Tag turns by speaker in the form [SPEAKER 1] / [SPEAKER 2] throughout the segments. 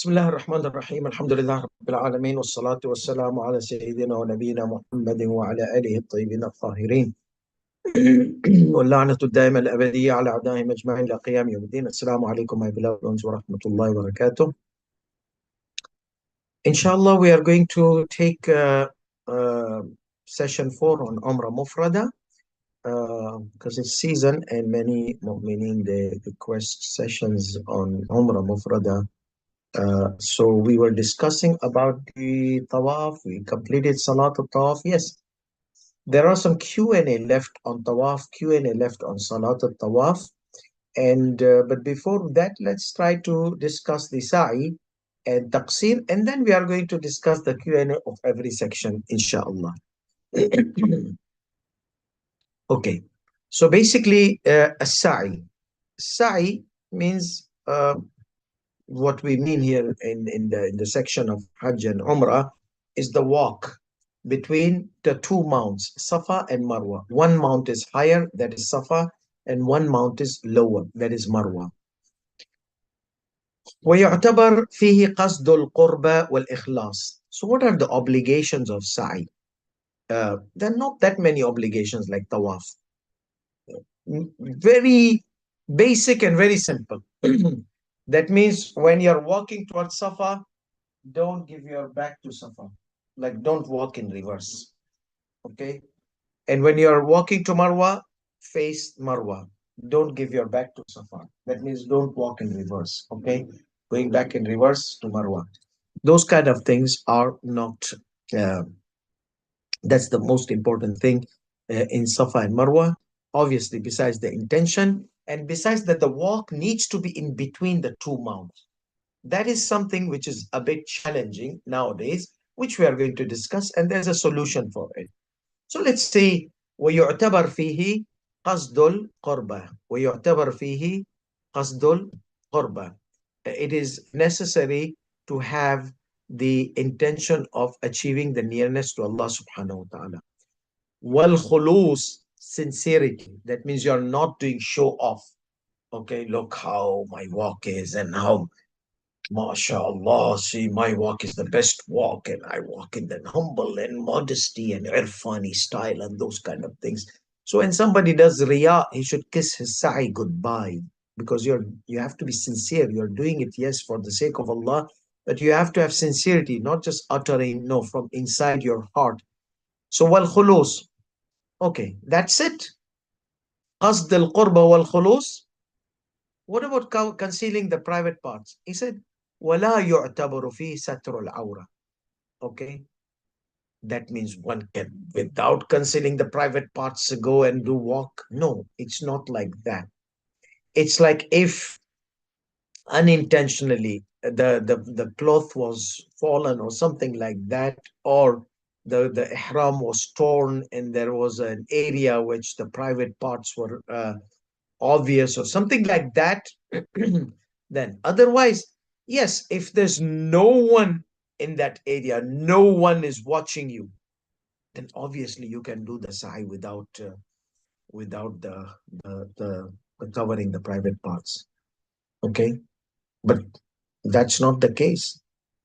[SPEAKER 1] بسم الله الرحمن الرحيم الحمد لله رب العالمين والصلاة والسلام على سيدنا ونبينا محمد وعلى آله الطيبين الطاهرين واللعنة الدائمة الأبدية على أعدائهم أجمعين إلى قيام يوم الدين. السلام عليكم my beloved ones ورحمة الله وبركاته. Inshallah, we are going to take session 4 on UMRA MUFRADA because it's season and many meaning they request sessions on UMRA MUFRADA. So we were discussing about the tawaf. We completed Salat al-Tawaf. Yes, there are some Q&A left on tawaf, Q&A left on Salat al-Tawaf. And but before that, let's try to discuss the sa'i and taqsir, and then we are going to discuss the Q&A of every section, inshallah. Okay, so basically, a sa'i means what we mean here in the section of Hajj and Umrah is the walk between the two mounts, Safa and Marwa. One mount is higher, that is Safa, and one mount is lower, that is Marwa. ويعتبر فيه قصد القربة والإخلاص. So what are the obligations of sa'i? There are not that many obligations like tawaf. Very basic and very simple. That means when you're walking towards Safa, don't give your back to Safa. Like, don't walk in reverse. Okay? And when you're walking to Marwa, face Marwa. Don't give your back to Safa. That means don't walk in reverse. Okay? Going back in reverse to Marwa. Those kind of things are not, that's the most important thing in Safa and Marwa. Obviously, besides the intention, and besides that the walk needs to be in between the two mounts. That is something which is a bit challenging nowadays, which we are going to discuss, and there's a solution for it. So let's say ويعتبر فيه قصد القربة. ويعتبر فيه قصد القربة. It is necessary to have the intention of achieving the nearness to Allah subhanahu wa ta'ala. والخلوص, sincerity. That means you're not doing show off. Okay, look how my walk is and how MashaAllah, see, my walk is the best walk, and I walk in the humble and modesty and irfani style and those kind of things. So when somebody does riya, he should kiss his sa'i goodbye, because you have to be sincere. You're doing it, yes, for the sake of Allah, but you have to have sincerity, not just uttering, no, from inside your heart. So wal khulus. Okay, that's it. Qasd al qurba wal khulus. What about concealing the private parts? He said, وَلَا يُعْتَبَرُ فِي سَتْرُ الْعَوْرَةِ. Okay, that means one can, without concealing the private parts, go and do walk. No, it's not like that. It's like if unintentionally the cloth was fallen or something like that, or the ihram was torn and there was an area which the private parts were obvious or something like that. Then otherwise, yes, if there's no one in that area, no one is watching you, then obviously you can do the sa'i without the covering the private parts. Okay, but that's not the case.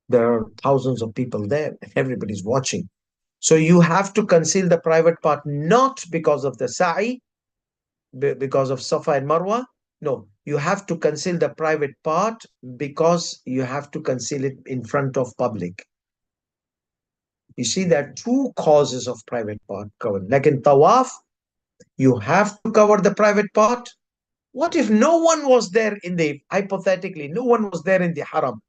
[SPEAKER 1] There are thousands of people there and everybody's watching. So you have to conceal the private part, not because of the sa'i, because of Safa and Marwa. No, you have to conceal the private part because you have to conceal it in front of public. You see, there are two causes of private part covered. Like in Tawaf, you have to cover the private part. What if no one was there hypothetically, no one was there in the haram,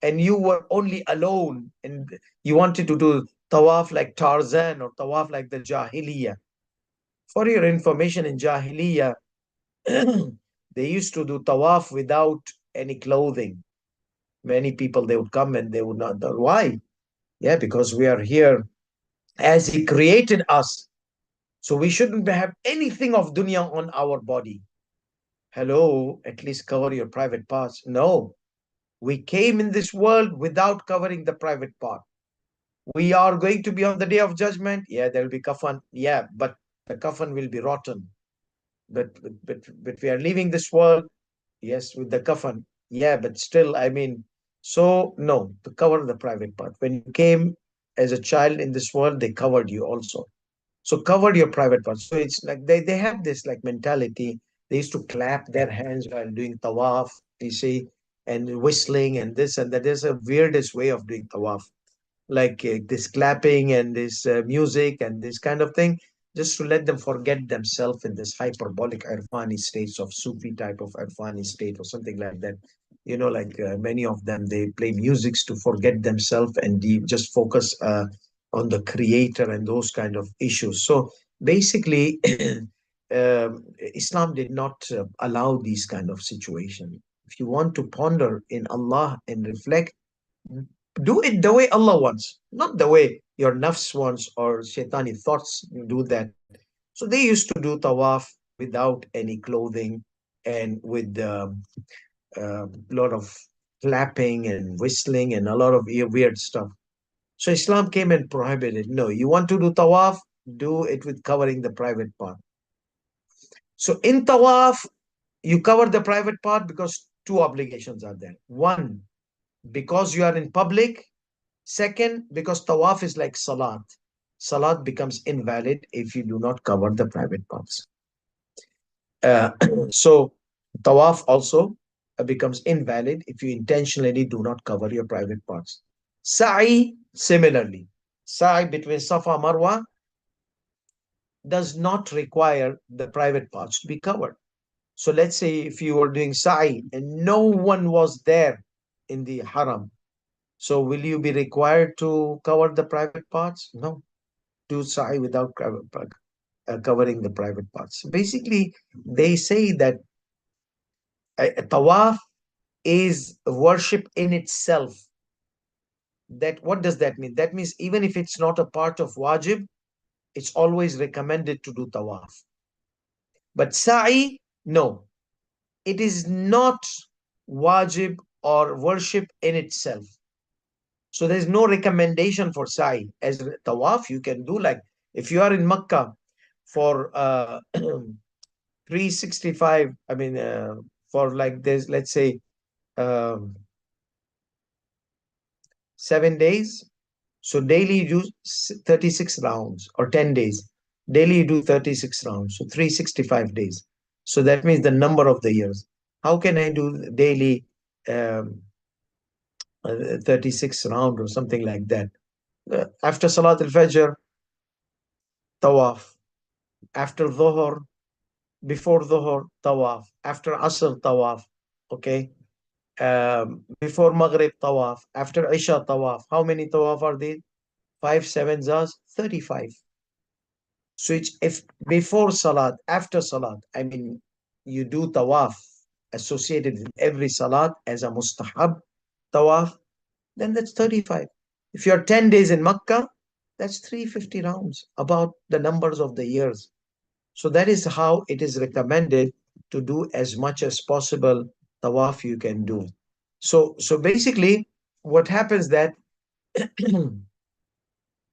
[SPEAKER 1] and you were only alone and you wanted to do Tawaf like Tarzan or Tawaf like the Jahiliyyah? For your information, in Jahiliyyah, they used to do tawaf without any clothing. Many people, they would come and they would not. Why? Yeah, because we are here as He created us. So we shouldn't have anything of dunya on our body. Hello, at least cover your private parts. No, we came in this world without covering the private part. We are going to be on the day of judgment. Yeah, there will be kafan. Yeah, but the kafan will be rotten. But we are leaving this world, yes, with the kafan. Yeah, but still, I mean, So, no, to cover the private part. When you came as a child in this world, they covered you also. So covered your private part. So it's like they have this like mentality. They used to clap their hands while doing tawaf, you see, and whistling and this and that. There's a weirdest way of doing tawaf, like this clapping and this music and this kind of thing, just to let them forget themselves in this hyperbolic Irfani states of Sufi type of Irfani state or something like that. Like many of them, they play musics to forget themselves and just focus on the creator and those kind of issues. So basically, Islam did not allow these kind of situation. If you want to ponder in Allah and reflect, do it the way Allah wants, not the way your nafs wants or shaitani thoughts do that. So they used to do tawaf without any clothing and with a lot of clapping and whistling and a lot of weird stuff. So Islam came and prohibited. No, you want to do tawaf, do it with covering the private part. So in tawaf, you cover the private part because two obligations are there. One, because you are in public. Second, because tawaf is like salat. Salat becomes invalid if you do not cover the private parts. Uh, so tawaf also becomes invalid if you intentionally do not cover your private parts. Sa'i, similarly. Sa'i between Safa Marwa does not require the private parts to be covered. So let's say if you were doing Sa'i and no one was there in the haram, so will you be required to cover the private parts? No. Do sa'i without covering the private parts. Basically, they say that tawaf is worship in itself. That what does that mean? That means even if it's not a part of wajib, it's always recommended to do tawaf. But sa'i, no, it is not wajib or worship in itself. So there's no recommendation for sa'i. As tawaf, you can do like if you are in Makkah for 365, I mean, for like this, let's say um, 7 days. So daily you do 36 rounds or 10 days. Daily you do 36 rounds. So 365 days. So that means the number of the years. How can I do daily um, 36 round or something like that? After Salat al-Fajr, tawaf. After Dhuhr, before Dhuhr, tawaf. After Asr, tawaf. Okay. Before Maghrib, tawaf. After Isha, tawaf. How many tawaf are there? 5, 7 zaz, 35. So it's if before Salat, after Salat, I mean, you do tawaf associated with every Salat as a mustahab tawaf, then that's 35. If you're 10 days in Makkah, that's 350 rounds, about the numbers of the years. So that is how it is recommended to do as much as possible tawaf you can do. So basically, what happens that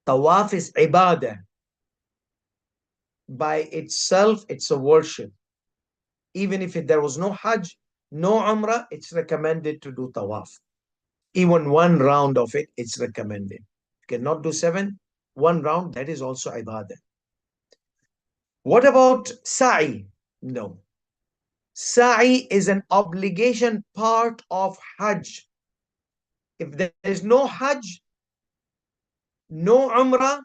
[SPEAKER 1] tawaf is ibadah. By itself, it's a worship. Even if there was no Hajj, no Umrah, it's recommended to do tawaf. Even one round of it, it's recommended. You cannot do 7, one round, that is also ibadah. What about sa'i? No. Sa'i is an obligation part of Hajj. If there is no Hajj, no Umrah,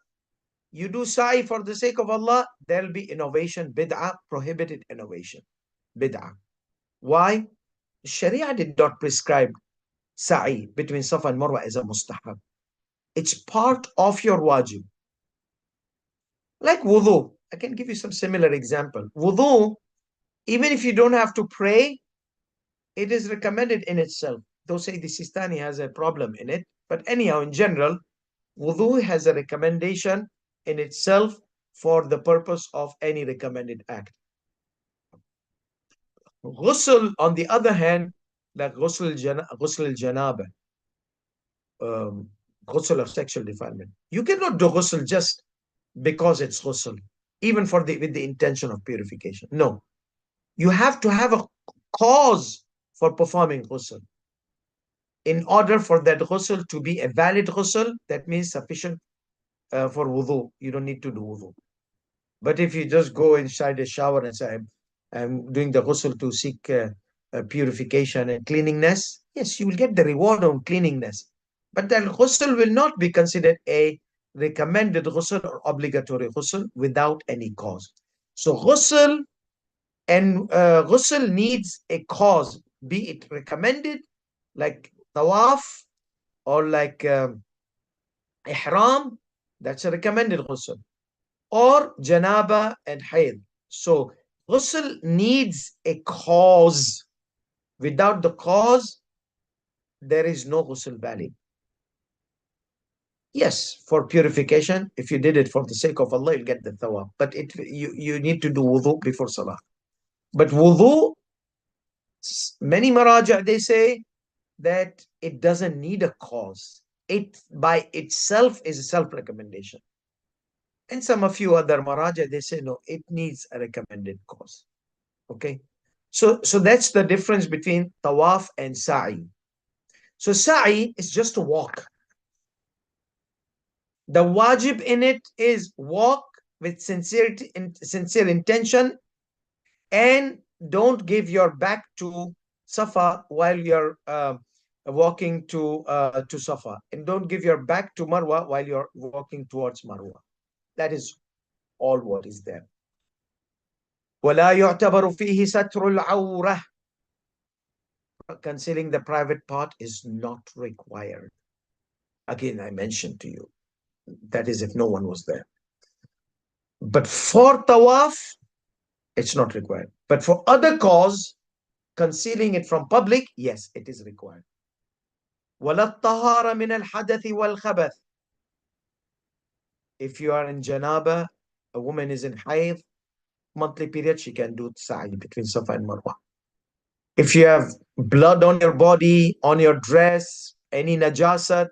[SPEAKER 1] you do sa'i for the sake of Allah, there'll be innovation, bid'ah, prohibited innovation, bid'ah. Why? Sharia did not prescribe sa'i between Safa and Marwa as a mustahab. It's part of your wajib. Like wudu. I can give you some similar example. Wudu, even if you don't have to pray, it is recommended in itself. Though say the Sistani has a problem in it. But anyhow, in general, wudu has a recommendation in itself for the purpose of any recommended act. Ghusl, on the other hand, like ghusl al-janaba, um, ghusl of sexual defilement. You cannot do ghusl just because it's ghusl, even for with the intention of purification. No, you have to have a cause for performing ghusl. in order for that ghusl to be a valid ghusl, that means sufficient for wudu. You don't need to do wudu. But if you just go inside a shower and say, I'm doing the ghusl to seek purification and cleanliness, yes, you will get the reward on cleanliness. But that ghusl will not be considered a recommended ghusl or obligatory ghusl without any cause. So ghusl needs a cause, be it recommended, like tawaf, or like ihram, that's a recommended ghusl, or janaba and hayd. So ghusl needs a cause. Without the cause, there is no ghusl valid. Yes, for purification, if you did it for the sake of Allah, you'll get the thawab. But you need to do wudu before salah. But wudu, many maraja, they say that it doesn't need a cause. It by itself is a self-recommendation. And some a few other maraja, they say, no, it needs a recommended cause. Okay. So that's the difference between tawaf and sa'i. So sa'i is just a walk. The wajib in it is walk with sincerity and sincere intention, and don't give your back to Safa while you're walking to Safa, and don't give your back to Marwa while you're walking towards Marwa. That is all what is there. ولا يعتبر فيه ستر العورة. Concealing the private part is not required. Again, I mentioned to you, that is if no one was there. But for tawaf, it's not required. But for other cause, concealing it from public, yes, it is required. ولا الطهارة من الحدث والخبث. If you are in janaba, a woman is in hayd, monthly period, she can do sa'i between Safa and Marwa. If you have blood on your body, on your dress, any najasat,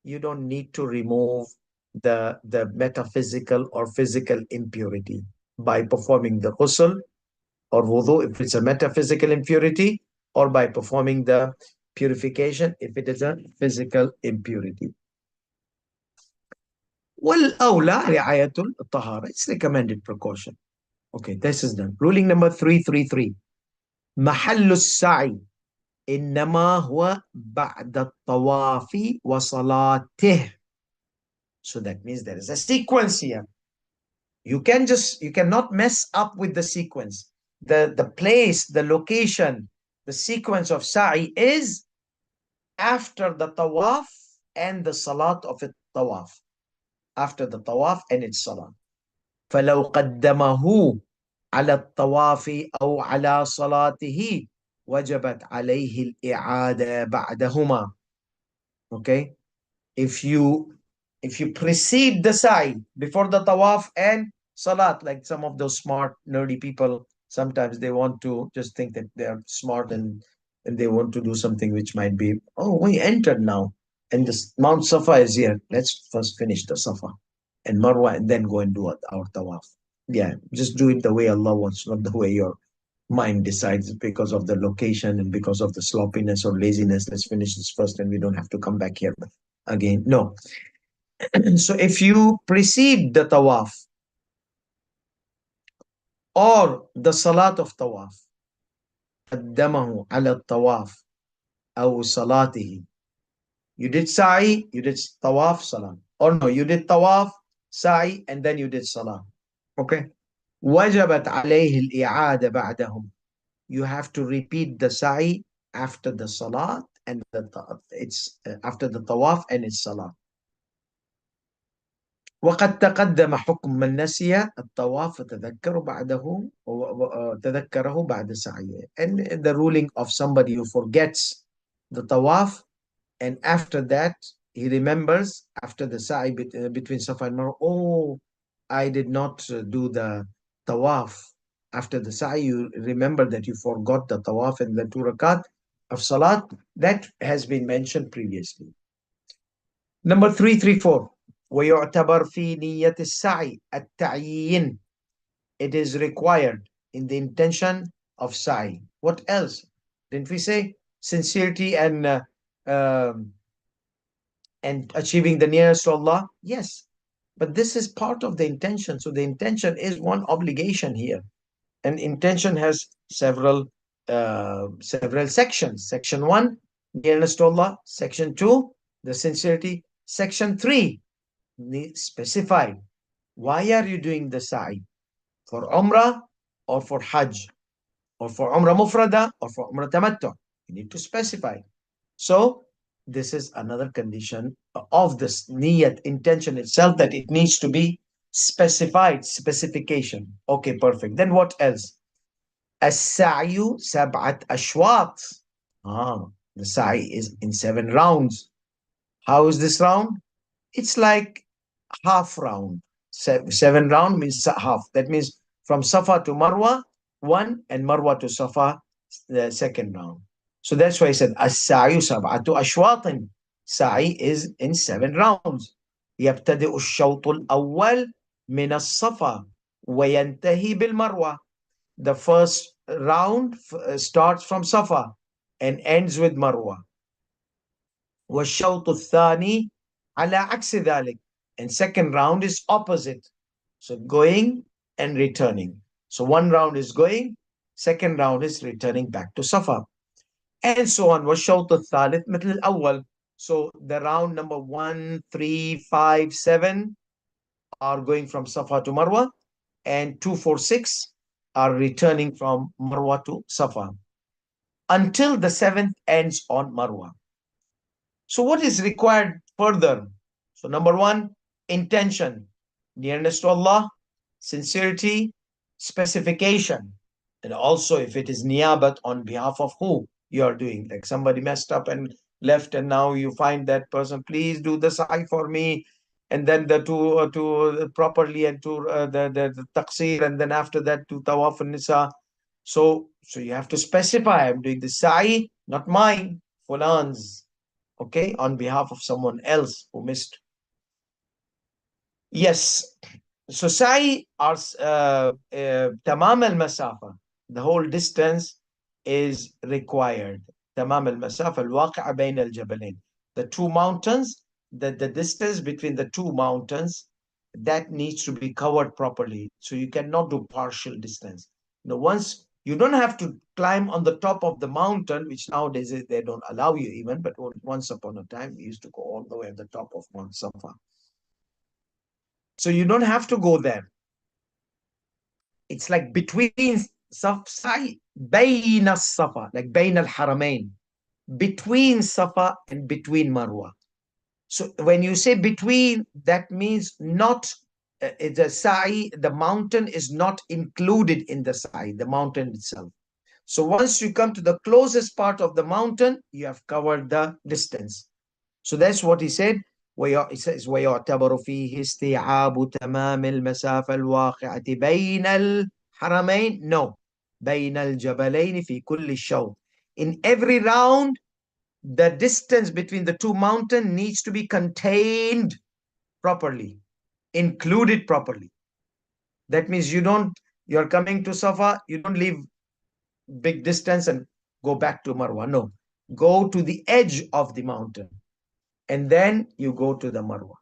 [SPEAKER 1] you don't need to remove the metaphysical or physical impurity by performing the ghusl or wudu if it's a metaphysical impurity, or by performing the purification if it is a physical impurity. والأولى رعاية الطهارة. It's recommended precaution. Okay, this is done. Ruling number 333. محل السعي إنما هو بعد الطواف وصلاته. So that means there is a sequence here. You cannot mess up with the sequence. The place, the location, the sequence of sa'i is after the tawaf and the salat of it tawaf. After the tawaf and its salat. فلو قدمه على الطواف أو على صلاته وجبت عليه الإعادة بعدهما. Okay, if you precede the sa'i before the tawaf and salat, like some of those smart nerdy people, sometimes they want to just think that they're smart and they want to do something which might be, oh, we entered now and this Mount Safa is here, let's first finish the Safa and Marwa and then go and do our tawaf. Yeah, just do it the way Allah wants, not the way your mind decides because of the location and because of the sloppiness or laziness. Let's finish this first and we don't have to come back here again. No. So if you precede the tawaf or the salat of tawaf, قدمه على الطواف أو صلاته. You did sa'i, you did tawaf, salah. Or no, you did tawaf, sa'i, and then you did salah. Okay. وجبت عليه الإعادة بعدهم. You have to repeat the sa'i after the salat and it's after the tawaf and its salah. وقد تقدم حكم من نسي الطواف تذكره بعد سعيه. And the ruling of somebody who forgets the tawaf and after that he remembers after the sa'i between Safa and Marwa, oh, I did not do the tawaf. After the sa'i, you remember that you forgot the tawaf and the 2 rakat of salat. That has been mentioned previously. Number 334. ويعتبر في نية السعي التعيين. It is required in the intention of sa'i. What else? Didn't we say sincerity and um, and achieving the nearest to Allah? Yes. But this is part of the intention. So the intention is one obligation here. And intention has several sections. Section 1, nearness to Allah. Section 2, the sincerity. Section 3, specify why are you doing the sa'i? For Umrah or for Hajj? Or for Umrah Mufrada or for Umrah Tamattu? You need to specify. So this is another condition of this niyat intention itself, that it needs to be specified, specification. Okay, perfect. Then what else? As-sa'yu sab'at ashwat. Ah, the sa'i is in 7 rounds. How is this round? It's like half round. 7 round means half. That means from Safa to Marwa, 1, and Marwa to Safa, the second round. So that's why I said as-sa'yu sab'atu ashwatin. Sa'i is in 7 rounds. يبتدئ الشوط الأول من الصفا وينتهي بالمروة. The first round starts from Safa and ends with Marwa. والشوط الثاني على عكس ذلك. And second round is opposite. So going and returning. So one round is going, second round is returning back to Safa. And so on. والشوط الثالث مثل الأول. So the round number 1, 3, 5, 7 are going from Safa to Marwa, and 2, 4, 6 are returning from Marwa to Safa until the 7th ends on Marwa. So what is required further? So number 1, intention, nearness to Allah, sincerity, specification, and also if it is niyabat, on behalf of who you are doing. Like somebody messed up and left, and now you find that person, please do the sa'i for me, and then the to properly, and to the taqsir, and then after that to tawaf nisa. So you have to specify, I'm doing the sa'i, not mine, fulan's, okay, on behalf of someone else who missed. Yes. So sa'i are tamam al-masafa. The whole distance is required. Tamam al-masafa al-waqi'a bayn al-jabalain. The two mountains, the distance between the two mountains, that needs to be covered properly. So you cannot do partial distance. Once you don't have to climb on the top of the mountain, which nowadays they don't allow you even, but once upon a time we used to go all the way at the top of Mount Safa. So you don't have to go there. It's like between Safa, bayna Safa, like bayna al-haramain, between Safa and between Marwa. So when you say between, that means not the sa'i, the mountain is not included in the sa'i, the mountain itself. So once you come to the closest part of the mountain, you have covered the distance. So that's what he said. It says ويعتبر فيه استيعاب تمام المسافة الواقعة بين الحرمين. No, بين الجبلين في كل الشوط. In every round, the distance between the two mountains needs to be contained properly, included properly. That means you're coming to Safa, you don't leave big distance and go back to Marwa. No, go to the edge of the mountain, and then you go to the Marwa.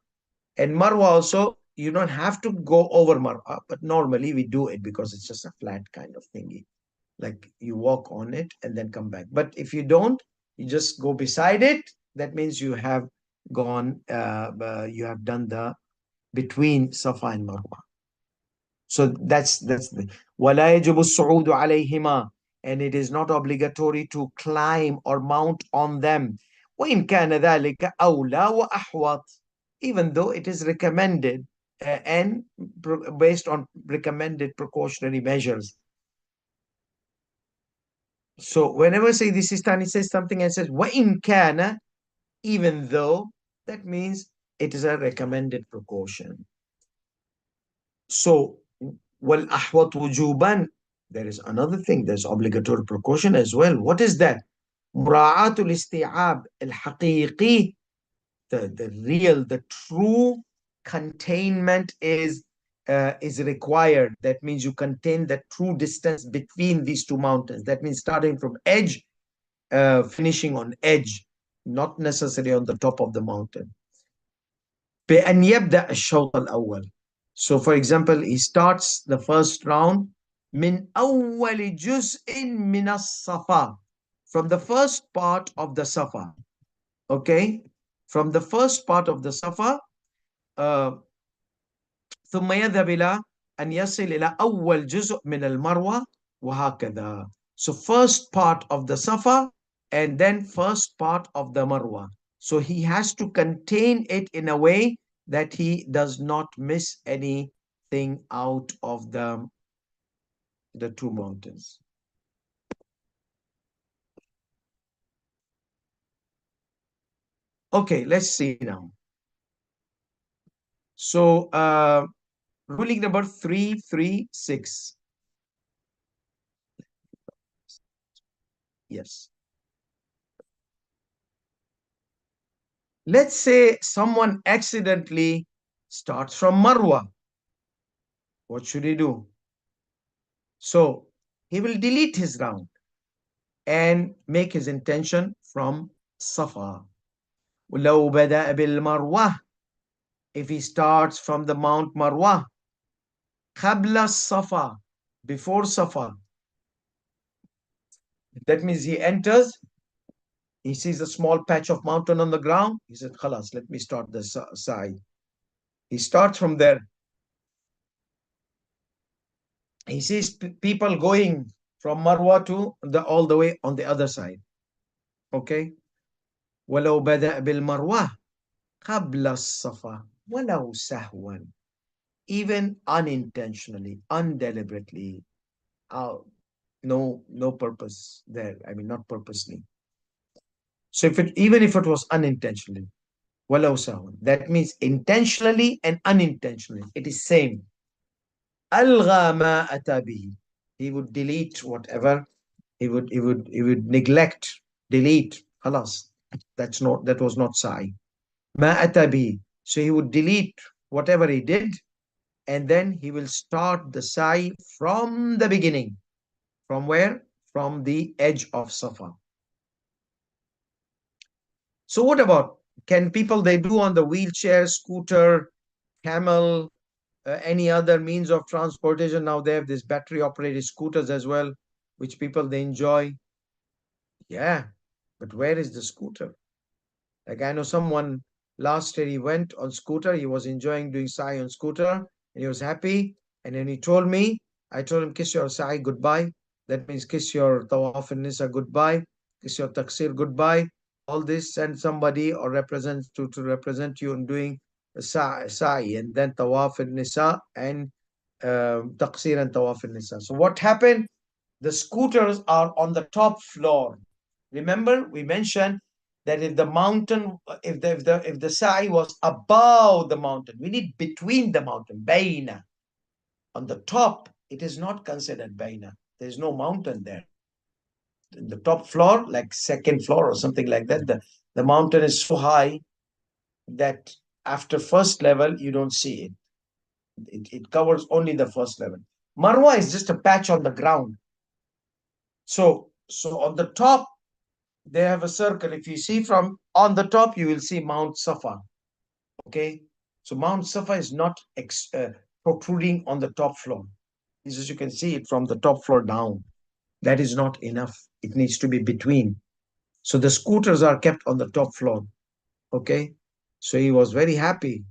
[SPEAKER 1] And Marwa also, you don't have to go over Marwa, but normally we do it because it's just a flat kind of thingy. Like you walk on it and then come back. But if you don't, you just go beside it. That means you have gone, you have done the between Safa and Marwa. So that's the وَلَا يَجِبُ الصُّعُودُ عَلَيْهِمَا, and it is not obligatory to climb or mount on them. وَإِنْ كَانَ ذَلِكَ أَوْلَى وَأَحْوَطُ, even though it is recommended and based on recommended precautionary measures. So whenever say this Sistani says something and says وَإِنْ كَانَ, even though, that means it is a recommended precaution. So وَالْأَحْوَطُ وُجُوبًا, there is another thing, there's obligatory precaution as well. What is that? مراعاة الاستيعاب الحقيقي, the real, the true containment is required. That means you contain the true distance between these two mountains. That means starting from edge, finishing on edge. not necessarily on the top of the mountain. بأن يبدأ الشوط الأول. So for example, he starts the first round من أول جزء من الصفا, from the first part of the Safa. Okay? From the first part of the Safa, uh, ثم يذهب إلى أن يصل إلى أول جزء من المروة وهكذا. So first part of the Safa and then first part of the Marwa. So he has to contain it in a way that he does not miss anything out of the two mountains. Okay, let's see now. So ruling number 336. Yes. Let's say someone accidentally starts from Marwa. What should he do? So he will delete his round and make his intention from Safa. ولو بدأ بالمروة, if he starts from the Mount Marwa, قبل الصفا, before Safa, that means he enters, he sees a small patch of mountain on the ground, he said, خلاص, let me start the sa'i. He starts from there. He sees people going from Marwa to all the way on the other side. Okay? ولو بدأ بالمروة قبل الصفا ولو سهوا, even unintentionally, undeliberately, no purpose there. I mean, not purposely. So even if it was unintentionally, ولو سهوا, that means intentionally and unintentionally, it is same. ألغى ما أتى به, he would delete whatever, he would neglect, delete, خلاص, that was not sa'i. ما أتى به, so he would delete whatever he did, and then he will start the sa'i from the beginning. From where? From the edge of Safa. So what about, can people, they do on the wheelchair, scooter, camel, any other means of transportation? Now they have these battery operated scooters as well, which people they enjoy. Yeah, but where is the scooter? Like I know someone last year, he went on scooter, he was enjoying doing sa'i on scooter, and he was happy. And then he told me, I told him, kiss your sa'i goodbye. That means kiss your tawaf and nisa goodbye, kiss your taksir goodbye. All this, send somebody or represent to represent you in doing sa'i and then tawaf and nisa and taqsir and tawaf and nisa. So what happened? The scooters are on the top floor. Remember, we mentioned that if the mountain, if the sa'i was above the mountain, we need between the mountain, baina. On the top, it is not considered baina. There is no mountain there. In the top floor, like second floor or something like that, the mountain is so high that after first level, you don't see it. It covers only the first level. Marwa is just a patch on the ground. So on the top, they have a circle. If you see from on the top, you will see Mount Safa. Okay, so Mount Safa is not protruding on the top floor. This is, you can see it from the top floor down. That is not enough. It needs to be between. So the scooters are kept on the top floor. Okay, so he was very happy,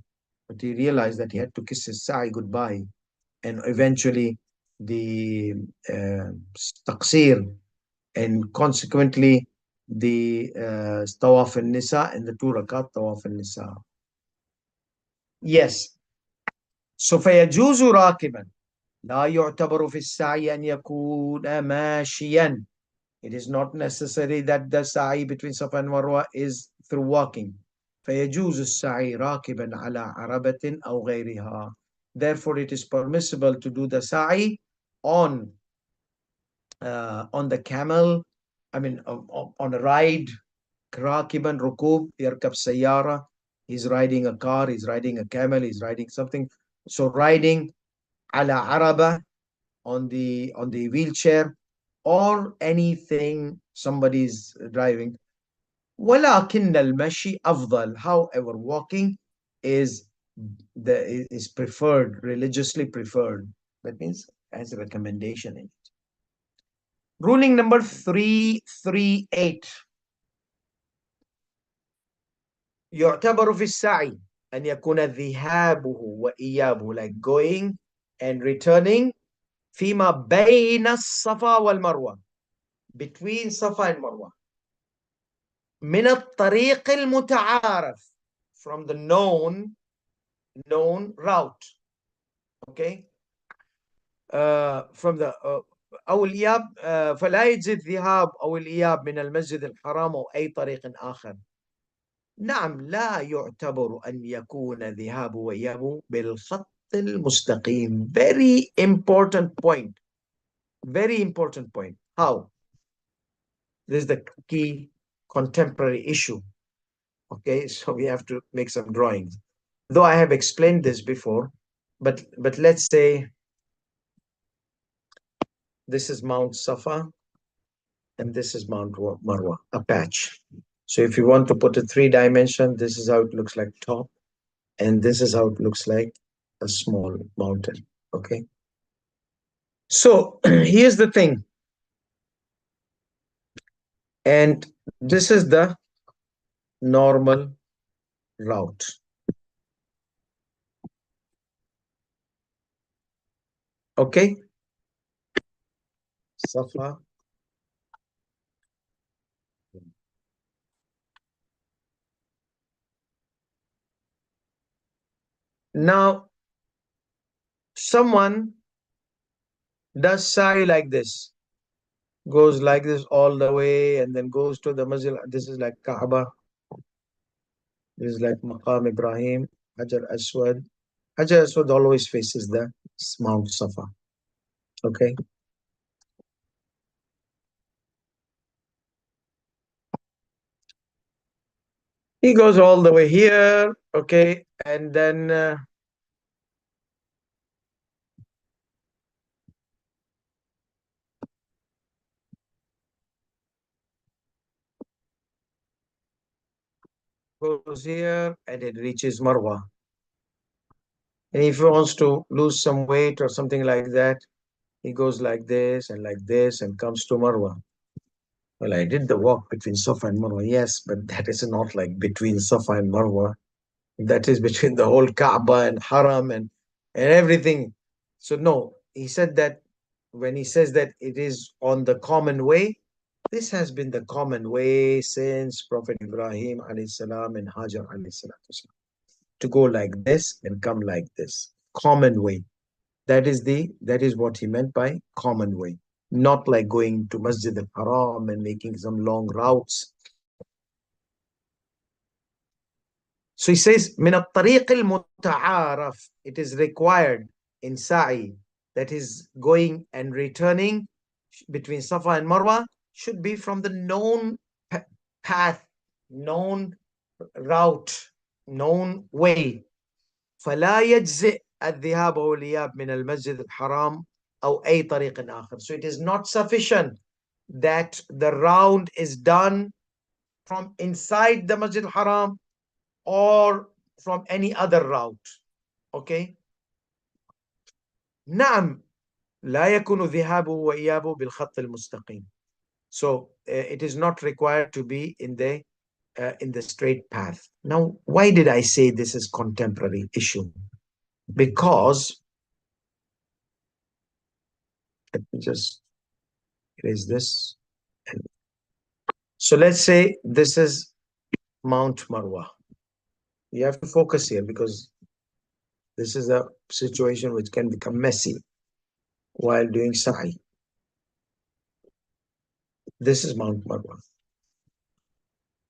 [SPEAKER 1] but he realized that he had to kiss his sa'i goodbye, and eventually the taqsir, and consequently the tawaf al-nisa and the 2 rakat tawaf al-nisa. Yes. So فيجوز راكبا لا يعتبر في السعي أن يكون ماشيا. It is not necessary that the sa'i between Safa and Marwa is through walking. فيجوز السعي راكبا على عربة أو غيرها. Therefore, it is permissible to do the sa'i on the camel, I mean on a ride, راكبا ركوب يركب سيارة, he's riding a car, he's riding a camel, he's riding something. So riding على عربة, on the wheelchair, or anything somebody's driving. ولكن المشي أفضل. However, walking is is preferred, religiously preferred. That means as a recommendation in it. Ruling number 338. يعتبر في السعي أن يكون ذهابه وإيابه, like going and returning, فيما بين الصفا والمروة, between Safa and Marwa, من الطريق المتعارف, from the known route. Okay, from the أو الإياب, فلا يجزي الذهاب أو الإياب من المسجد الحرام أو أي طريق آخر. نعم، لا يعتبر أن يكون ذهابه وإيابه بالخط المستقيم. Very important point. Very important point. How? This is the key contemporary issue. Okay, so we have to make some drawings. Though I have explained this before, but let's say this is Mount Safa and this is Mount Marwa, a patch. So if you want to put a 3-dimension, this is how it looks like top, and this is how it looks like a small mountain. Okay. So here's the thing. And this is the normal route. Okay. Safa. Now, someone does sa'i like this, goes like this all the way, and then goes to the masjid. This is like Kaaba. This is like Maqam Ibrahim, Hajar Aswad. Hajar Aswad always faces the Mount Safa. Okay. He goes all the way here. Okay. And then goes here and it reaches Marwa. And if he wants to lose some weight or something like that, he goes like this and comes to Marwa. Well, I did the walk between Safa and Marwa, yes, but that is not like between Safa and Marwa. That is between the whole Kaaba and Haram and everything. So no, he said that when he says that it is on the common way, this has been the common way since Prophet Ibrahim alayhi salam and Hajar alayhi salatu salam, to go like this and come like this. Common way. That is what he meant by common way. Not like going to Masjid al-Haram and making some long routes. So he says, من الطريق المتعارف, it is required in sa'i, that is going and returning between Safa and Marwa, should be from the known path, known route, known way. فلا يجزئ الذهاب والإياب من المسجد الحرام أو أي طريق آخر. So it is not sufficient that the round is done from inside the Masjid al-Haram or from any other route. Okay. نعم لا يكون ذهابه وإيابه بالخط المستقيم. So it is not required to be in the straight path. Now, why did I say this is contemporary issue? Because let me just erase this. So let's say this is Mount Marwa. You have to focus here because this is a situation which can become messy while doing sa'i. This is Mount Marwa.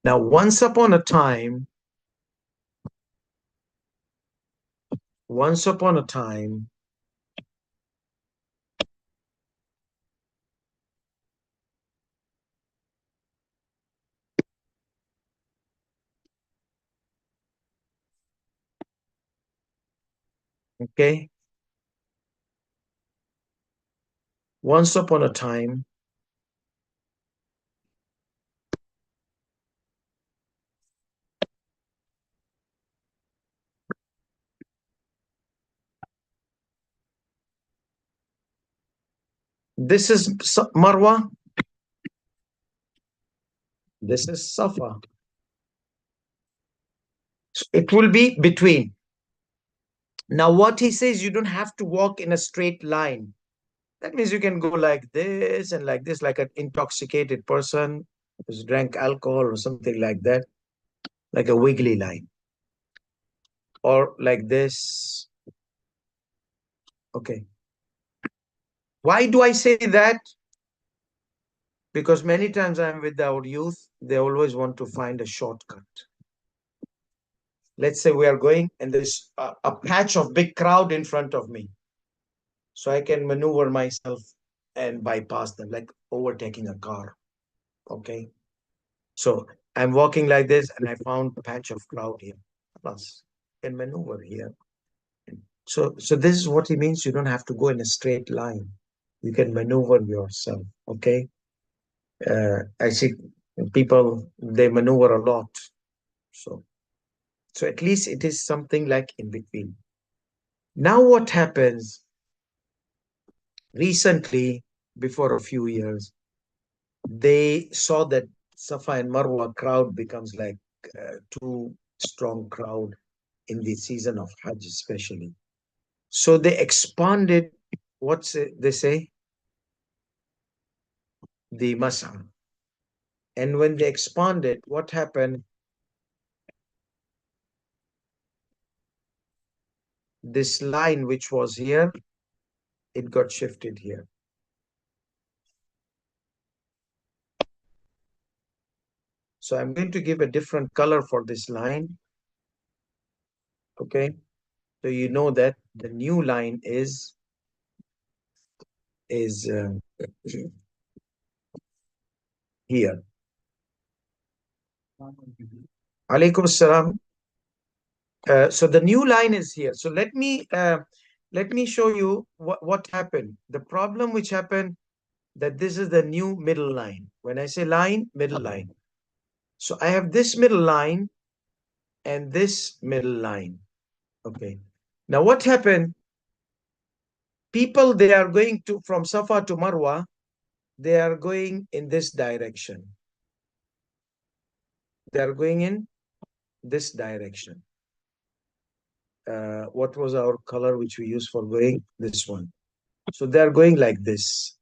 [SPEAKER 1] Now, once upon a time, okay, once upon a time, This is Marwa. This is Safa. So it will be between. Now, what he says, you don't have to walk in a straight line. That means you can go like this and like this, like an intoxicated person who's drank alcohol or something like that, like a wiggly line. Or like this. Okay. Why do I say that? Because many times I'm with our youth, they always want to find a shortcut. Let's say we are going and there's a patch of big crowd in front of me. So I can maneuver myself and bypass them, like overtaking a car. Okay. So I'm walking like this and I found a patch of cloud here. Plus, I can maneuver here. So this is what he means. You don't have to go in a straight line. You can maneuver yourself. Okay. I see people, they maneuver a lot. So at least it is something like in between. Now what happens recently, before a few years, they saw that Safa and Marwa crowd becomes like too strong crowd in the season of Hajj especially. So they expanded, what's it, they say? The Mas'a. And when they expanded, what happened? This line which was here, it got shifted here. So I'm going to give a different color for this line. Okay. So you know that the new line is here. Alaikum salam. So the new line is here. So let me show you what happened. The problem which happened, that this is the new middle line. When I say line, middle line. So I have this middle line and this middle line. Okay. Now what happened? People, they are going to from Safa to Marwa, they are going in this direction. They are going in this direction. What was our color which we used for going? This one. So they are going like this.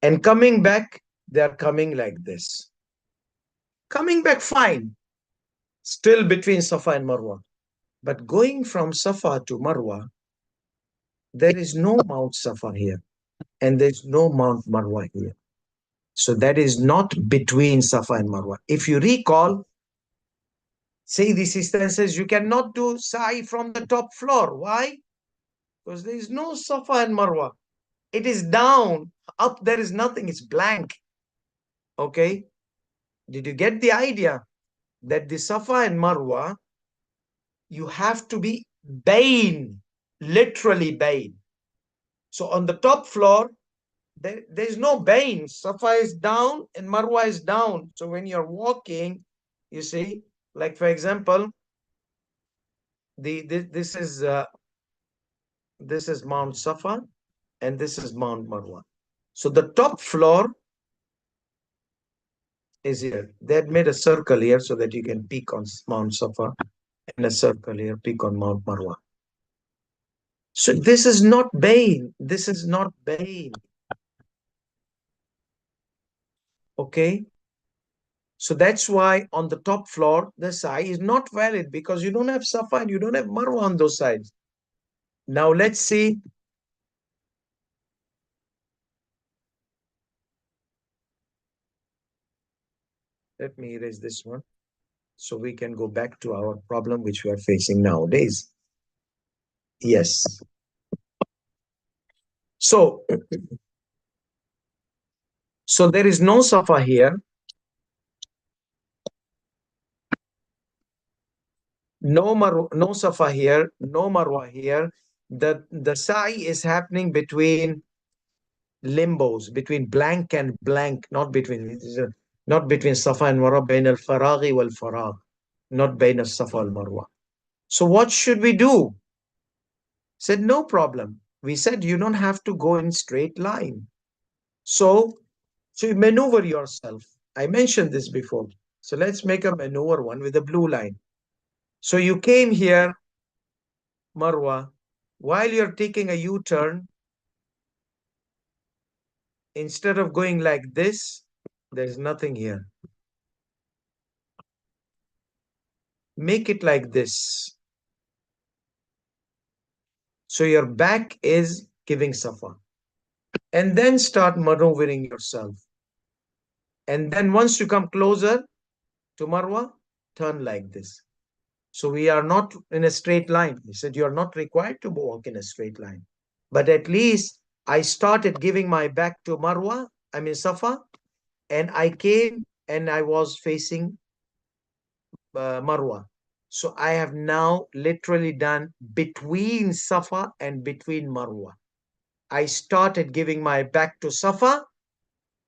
[SPEAKER 1] And coming back, they are coming like this. Coming back fine, still between Safa and Marwa. But going from Safa to Marwa, there is no Mount Safa here, and there's no Mount Marwa here. So that is not between Safa and Marwa. If you recall, say the sister says you cannot do Sa'i from the top floor. Why? Because there is no Safa and Marwa. It is down. Up there is nothing. It's blank. Okay? Did you get the idea that the Safa and Marwa, you have to be bayn, literally bayn. So on the top floor, there's no bayn. Safa is down and Marwa is down. So when you're walking, you see, like for example, this is Mount Safa and this is Mount Marwa. So the top floor is here. They had made a circle here so that you can peek on Mount Safa, and a circle here, peek on Mount Marwa. So this is not Bain. This is not Bain. Okay. So that's why on the top floor, the Sa'i is not valid because you don't have Safa and you don't have Marwa on those sides. Now let's see. Let me erase this one so we can go back to our problem which we are facing nowadays. Yes. So there is no Safa here. No Safa here, no Marwa here. The Sa'i is happening between limbos, between blank and blank, not between Safa and Marwa, bain al-faraghi wal-faragh. not Bain al-Safa al-Marwa. So what should we do? Said, no problem. We said, you don't have to go in straight line. So, so you maneuver yourself. I mentioned this before. So let's make a maneuver one with a blue line. So you came here, Marwa, while you're taking a U-turn, instead of going like this, there's nothing here. Make it like this. So your back is giving Safa. And then start maneuvering yourself. And then once you come closer to Marwa, turn like this. So we are not in a straight line. He said, you are not required to walk in a straight line. But at least I started giving my back to Marwa, I mean Safa, and I came and I was facing Marwa. So I have now literally done between Safa and between Marwa. I started giving my back to Safa.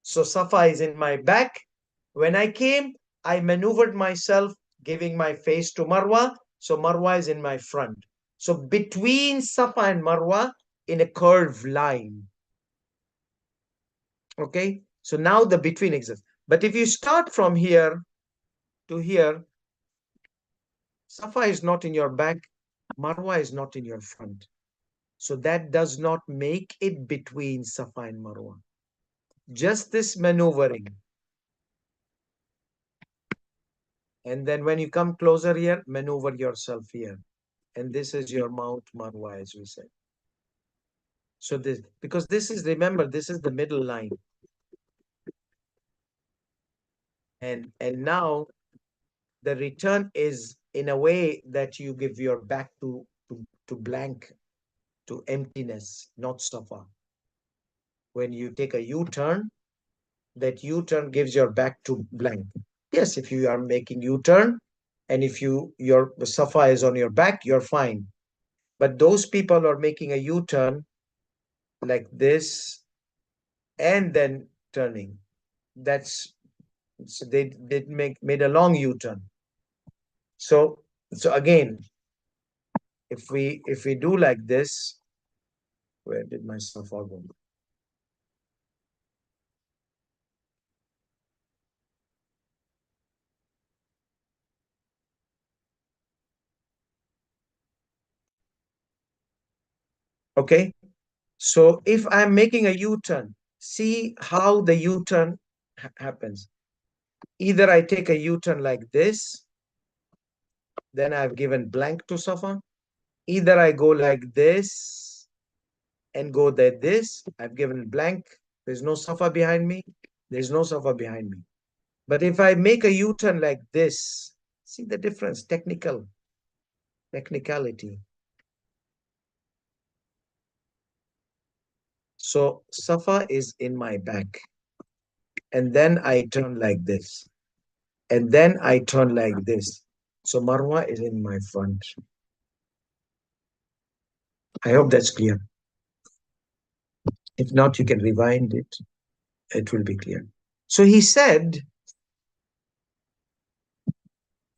[SPEAKER 1] So Safa is in my back. When I came, I maneuvered myself, giving my face to Marwa. So Marwa is in my front. So between Safa and Marwa in a curved line. Okay. So now the between exists. But if you start from here to here, Safa is not in your back, Marwa is not in your front. So that does not make it between Safa and Marwa. Just this maneuvering. And then when you come closer here, maneuver yourself here. And this is your Mount Marwa, as we said. So this, because this is, remember, this is the middle line. And now the return is in a way that you give your back to blank, to emptiness, not Safa. When you take a U-turn, that U-turn gives your back to blank. Yes, if you are making U-turn and if your Safa is on your back, you're fine. But those people are making a U-turn like this and then turning. That's, so they made a long U-turn. So again, if we do like this, where did my Safa go? Okay, so if I'm making a U-turn, see how the U-turn happens. Either I take a U-turn like this, then I've given blank to Safa. Either I go like this and go like this, I've given blank. There's no Safa behind me. There's no Safa behind me. But if I make a U-turn like this, see the difference, technicality. So Safa is in my back. And then I turn like this. And then I turn like this. So Marwa is in my front. I hope that's clear. If not, you can rewind it. It will be clear. So he said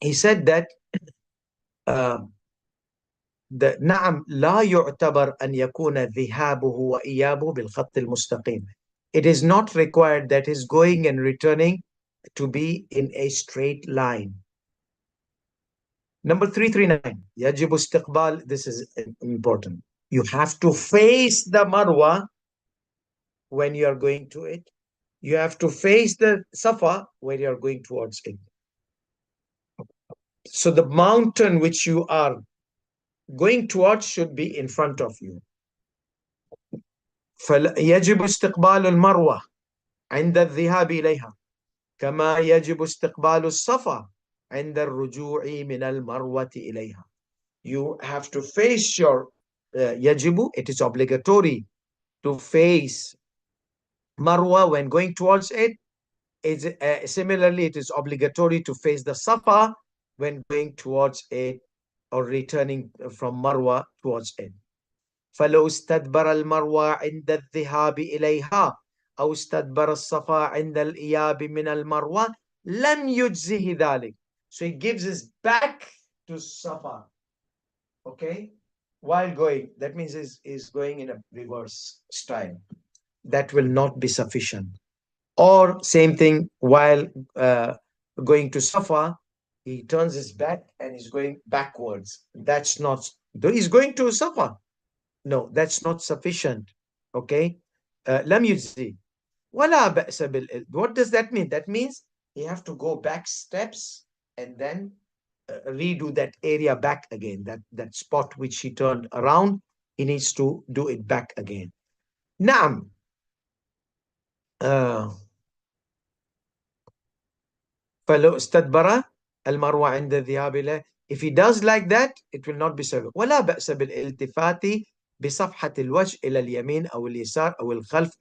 [SPEAKER 1] that نعم لا يعتبر أن يكون ذهابه وإيابه بالخط المستقيم. It is not required that his going and returning to be in a straight line. Number 339, يجب استقبال, this is important. You have to face the Marwa when you are going to it. You have to face the Safa when you are going towards it. So the mountain which you are going towards should be in front of you. فيجب استقبال المروة عند الذهاب إليها كما يجب استقبال الصفا عند الرجوع من المروة إليها. You have to face your يجب, it is obligatory to face Marwa when going towards it. Similarly, it is obligatory to face the Safa when going towards it or returning from Marwa towards it. فلو استدبر المروة عند الذهاب إليها أو استدبر الصفا عند الإياب من المروة لم يجزه ذلك. So he gives his back to Safa, okay, while going. That means is going in a reverse style. That will not be sufficient. Or same thing while uh, going to Safa, he turns his back and he's going backwards. That's not, he's going to Safa. No, that's not sufficient. Okay. لم يجزي ولا بأس What does that mean? That means you have to go back steps and then redo that area back again. That spot which he turned around, he needs to do it back again. نعم. Uh, فلو استدبر المروة عند الذهاب إليه. If he does like that, it will not be serving. ولا بأس بالالتفات بصفحة الوجه إلى اليمين أو اليسار أو الخلف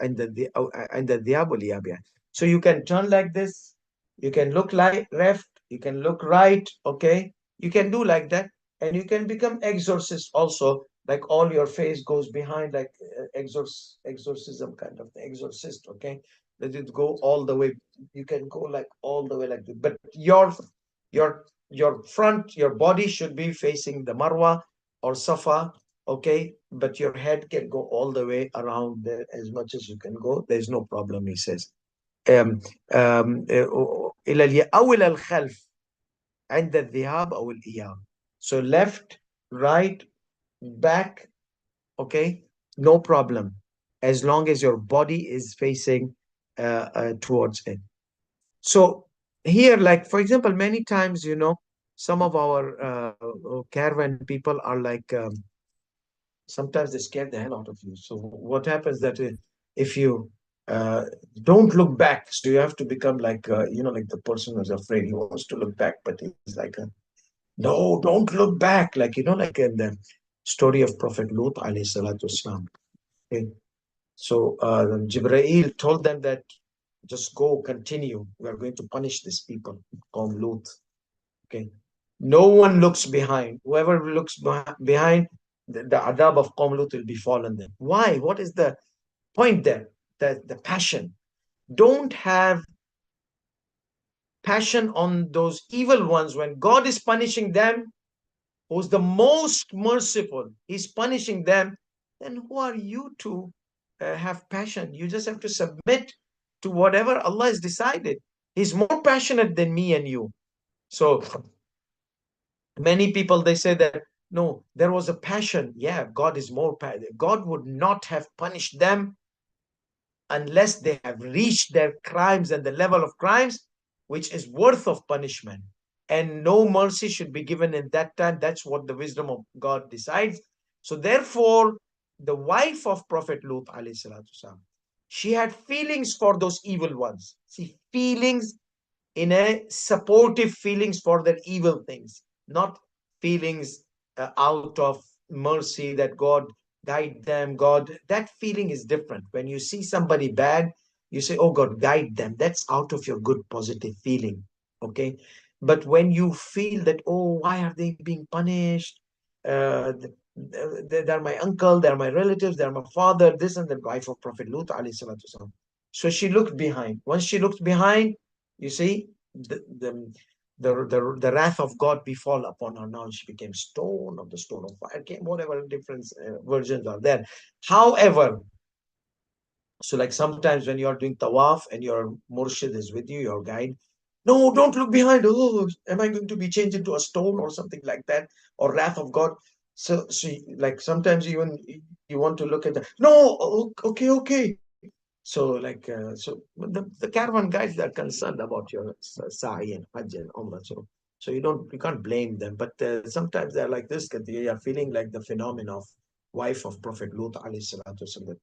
[SPEAKER 1] أو عند الذهاب والإياب يعني. So you can turn like this, you can look like left, you can look right, okay? You can do like that, and you can become exorcist also, like all your face goes behind, like exorcism kind of thing, exorcist, okay? Let it go all the way. You can go like all the way like that, but your front, your body should be facing the Marwa or Safa, okay? But your head can go all the way around there as much as you can go. There's no problem, he says. أو إلى الخلف عند الذهاب أو الإياب. So left, right, back, okay? No problem, as long as your body is facing towards it. So here, like, for example, many times, some of our caravan people are like, sometimes they scare the hell out of you. So what happens that if you uh, don't look back, so you have to become like, like the person who's afraid. He wants to look back, but he's like, no, don't look back. Like, like in the story of Prophet Lut, alayhi salatu wasalam. Okay. So Jibreel told them that just go, continue. We are going to punish these people, Qawm Lut. Okay. No one looks behind. Whoever looks behind, the adab of Qawm Lut will be fallen then. Why? What is the point there? The passion. Don't have passion on those evil ones when God is punishing them, who's the most merciful. He's punishing them. Then who are you to have passion? You just have to submit to whatever Allah has decided. He's more passionate than me and you. So many people, they say that, no, there was a passion. Yeah, God is more passionate. God would not have punished them unless they have reached their crimes and the level of crimes which is worth of punishment. And no mercy should be given in that time. That's what the wisdom of God decides. So therefore, the wife of Prophet Lut, alayhi salatu wasalam, she had feelings for those evil ones. See, feelings in a supportive feelings for their evil things, not feelings out of mercy that God guide them. God, that feeling is different. When you see somebody bad, you say, oh God, guide them. That's out of your good positive feeling. Okay. But when you feel that, oh, why are they being punished? They're my uncle, they're my relatives, they're my father, this, and the wife of Prophet Lut alayhi salatu wasalam. So she looked behind. Once she looked behind, you see, the wrath of God befall upon her. Now she became stone, of the stone of fire came, whatever different versions are there. However, so like sometimes when you're doing tawaf and your murshid is with you, your guide, no, don't look behind. Oh, am I going to be changed into a stone or something like that? Or wrath of God? So like sometimes even you want to look at the, no, okay, okay. So like, so the caravan guys, they're concerned about your SAE'E and Hajj and Umrah. So you can't blame them. But sometimes they're like this, that they are feeling like the phenomenon of wife of Prophet Lut alayhi salatu wasalam.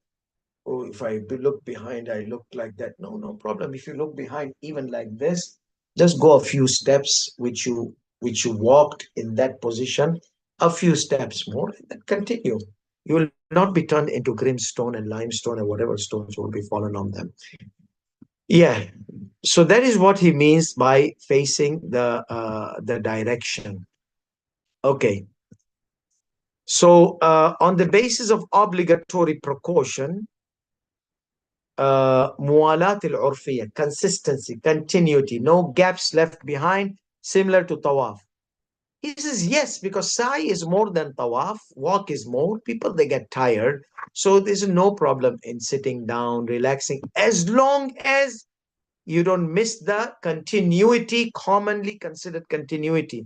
[SPEAKER 1] Oh, if I look behind, I look like that. No, no problem. If you look behind, even like this, just go a few steps which you walked in that position, a few steps more, and then continue. You will not be turned into grimstone and limestone and whatever stones will be fallen on them. Yeah. So that is what he means by facing the direction. Okay. So on the basis of obligatory precaution, موالاة العرفية, consistency, continuity, no gaps left behind, similar to tawaf? He says, yes, because sa'i is more than tawaf. Walk is more. People, they get tired. So there's no problem in sitting down, relaxing, as long as you don't miss the continuity, commonly considered continuity.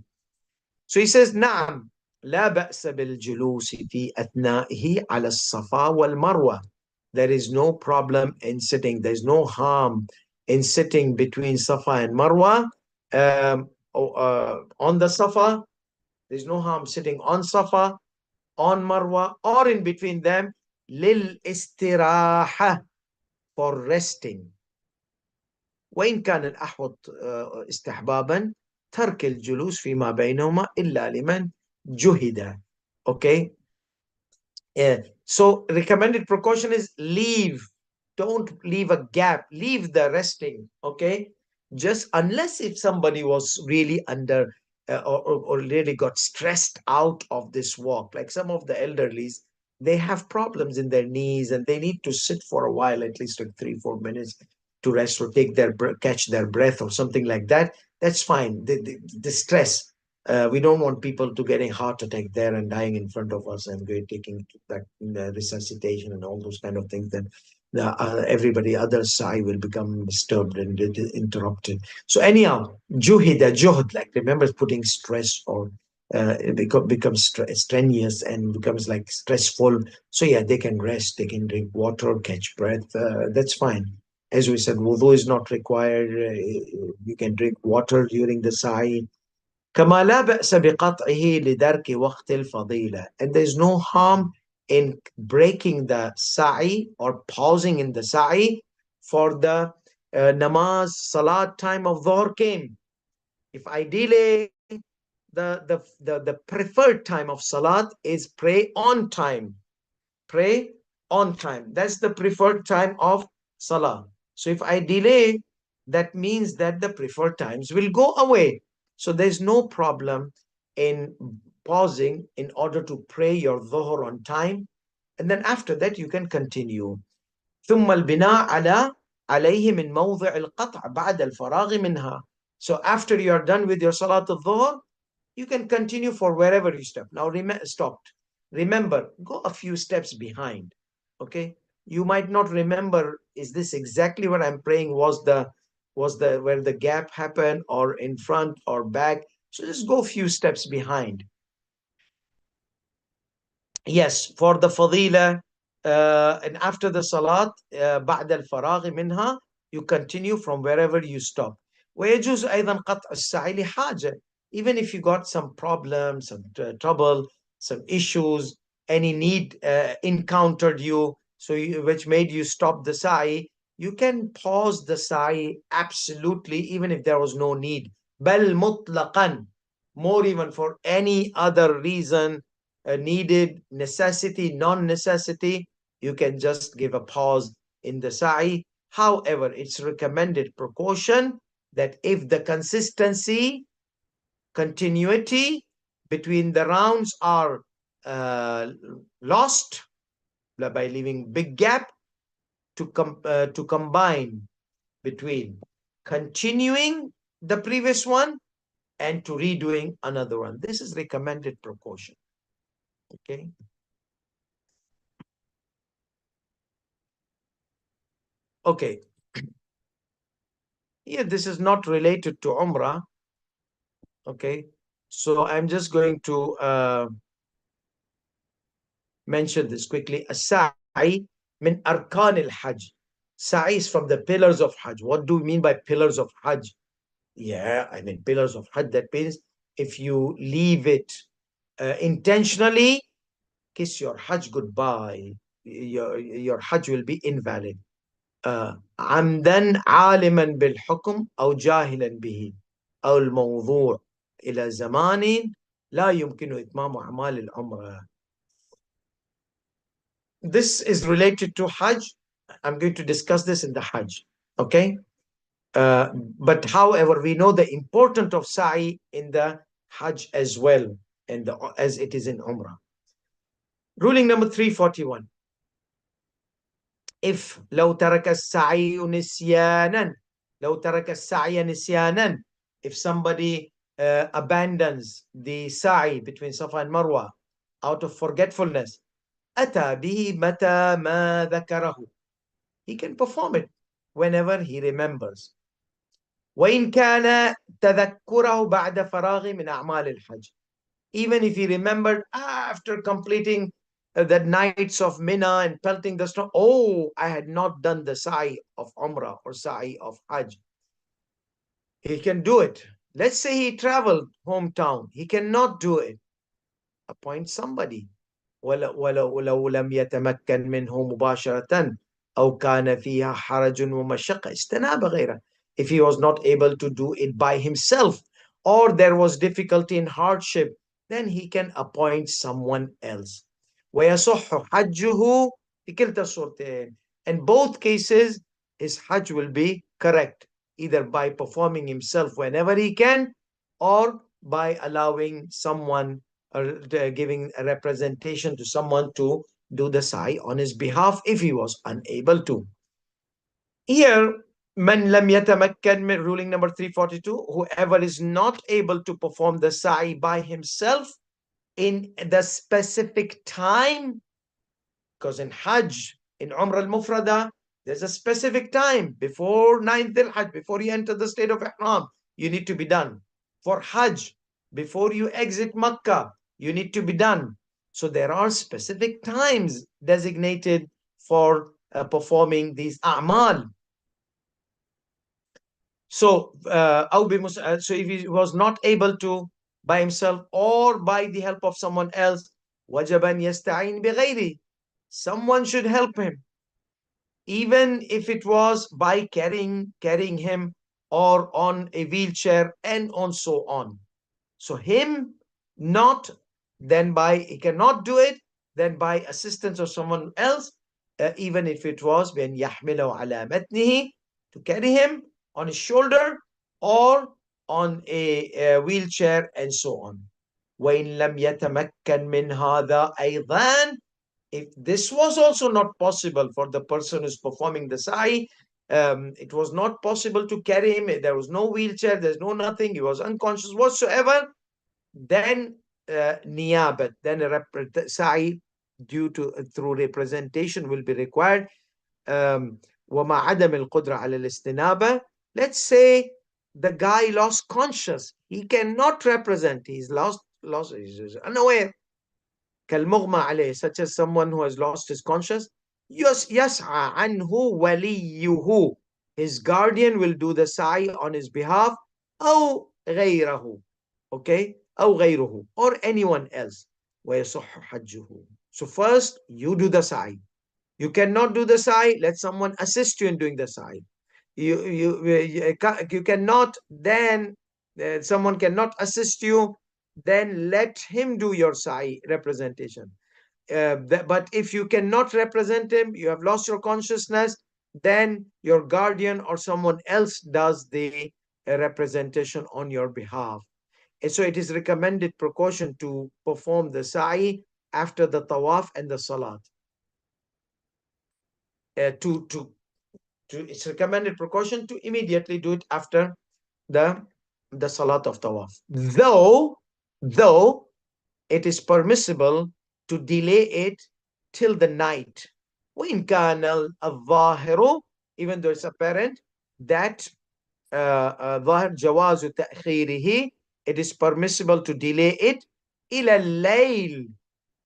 [SPEAKER 1] So he says, نعم لا بأس بالجلوس في أثنائه على الصفا والمروة. There is no problem in sitting. There's no harm in sitting between Safa and Marwa. On the Safa, there's no harm sitting on Safa, on Marwa, or in between them. للإستراحة, for resting. وإن كان الأحوط استحبابا ترك الجلوس فيما بينهما إلا لمن جهد. Okay. So recommended precaution is leave. Don't leave a gap. Leave the resting. Okay. Just unless if somebody was really under or really got stressed out of this walk, like some of the elderlies, they have problems in their knees and they need to sit for a while, at least like 3-4 minutes to rest or take their catch their breath or something like that. That's fine. The stress, we don't want people to getting heart attack there and dying in front of us and we're taking that resuscitation and all those kind of things. Then everybody other side will become disturbed and interrupted. So anyhow, juhida, juhd, like remember putting stress or it becomes strenuous and becomes like stressful. So yeah, they can rest, they can drink water, catch breath. That's fine. As we said, wudu is not required. You can drink water during the sa'i. كما لا بأس بقطعه لدرك وقت الفضيلة. And there's no harm in breaking the sa'i or pausing in the sa'i for the namaz, salat time of dhuhr came. If I delay, the preferred time of salat is pray on time. Pray on time. That's the preferred time of salah. So if I delay, that means that the preferred times will go away. So there's no problem in pausing in order to pray your dhuhr on time. And then after that, you can continue. ثم البناء عليه من موضع القطع بعد الفراغ منها. So after you are done with your salat al-dhuhr, you can continue for wherever you stop. Now stopped. Remember, go a few steps behind. Okay. You might not remember, is this exactly what I'm praying? Was the where the gap happened or in front or back? So just go a few steps behind. Yes, for the fadila, and after the salat, بعد الفراغ منها, you continue from wherever you stop. ويجوز أيضا قطع السعي لحاجة. Even if you got some problems, some trouble, some issues, any need encountered you, so which made you stop the sa'i, you can pause the sa'i absolutely, even if there was no need. بل مطلقا, more even for any other reason, needed, necessity, non-necessity, you can just give a pause in the sa'i. However, it's recommended precaution that if the consistency, continuity between the rounds are lost by leaving big gap, to combine between continuing the previous one and to redoing another one. This is recommended precaution. Okay. Okay. Here, this is not related to Umrah. Okay. So I'm just going to mention this quickly. As-sa'i min arkan al-hajj. Sa'i is from the pillars of Hajj. What do we mean by pillars of Hajj? Yeah, I mean pillars of Hajj. That means if you leave it intentionally, kiss your Hajj goodbye. Your Hajj will be invalid. عمدا عالما بالحكم أو جاهلا به أو الموضوع إلى زمان لا يمكن إتمام أعمال العمرة. This is related to Hajj. I'm going to discuss this in the Hajj. Okay. But however, we know the importance of Sa'i in the Hajj as well, and as it is in Umrah. Ruling number 341. If لو ترك السعي نسيانا, لو ترك السعي نسيانا, if somebody abandons the sa'i between Safa and Marwa out of forgetfulness, أتى به متى ما ذكره. He can perform it whenever he remembers. وإن كان تذكره بعد فراغ من أعمال الحج. Even if he remembered after completing the nights of Mina and pelting the snow, oh, I had not done the sa'i of Umrah or sa'i of Hajj. He can do it. Let's say he traveled hometown. He cannot do it. Appoint somebody. ولو لم يتمكن منه مباشرة أو كان فيها حرج ومشقة استناب غيره. If he was not able to do it by himself or there was difficulty and hardship, then he can appoint someone else. ويصح حجه في كلتا الصورتين. In both cases, his hajj will be correct, either by performing himself whenever he can or by allowing someone or giving a representation to someone to do the sa'i on his behalf if he was unable to. Here, من لم يتمكن, ruling number 342, whoever is not able to perform the sa'i by himself in the specific time, because in Hajj, in Umrah al-Mufrada, there's a specific time before 9th al-Hajj, before you enter the state of Ihram, you need to be done. For Hajj, before you exit Makkah, you need to be done. So there are specific times designated for performing these a'mal. So, so if he was not able to by himself or by the help of someone else, وَجَبَ أَنْ يَسْتَعِينَ بِغَيْرِهِ. Someone should help him, even if it was by carrying him or on a wheelchair and on so on. So him not, then by he cannot do it, then by assistance of someone else, even if it was بأن يحمله على متنه, to carry him on his shoulder or on a wheelchair and so on. وإن لم يتمكن من هذا أيضا. If this was also not possible for the person who's performing the sa'i, it was not possible to carry him, there was no wheelchair, there's no nothing, he was unconscious whatsoever, then niyabat, then a sa'i due to through representation will be required. وما عدم القدرة على الاستنابة. Let's say the guy lost conscious, he cannot represent, he's he's unaware. كالمغمى عليه, such as someone who has lost his conscience. يسعى عنه وليه, his guardian will do the sa'i on his behalf. أو غيره, okay, أو غيره, or anyone else. ويصح حجه. So first you do the sa'i. You cannot do the sa'i, let someone assist you in doing the sa'i. You cannot, then someone cannot assist you, then let him do your sa'i representation. But if you cannot represent him, you have lost your consciousness, then your guardian or someone else does the representation on your behalf. And so it is recommended precaution to perform the sa'i after the tawaf and the salat. It's recommended precaution to immediately do it after the salat of tawaf. Though it is permissible to delay it till the night. وإن كان الظاهر, even though it's apparent that ظاهر جواز تأخيره, it is permissible to delay it إلى الليل,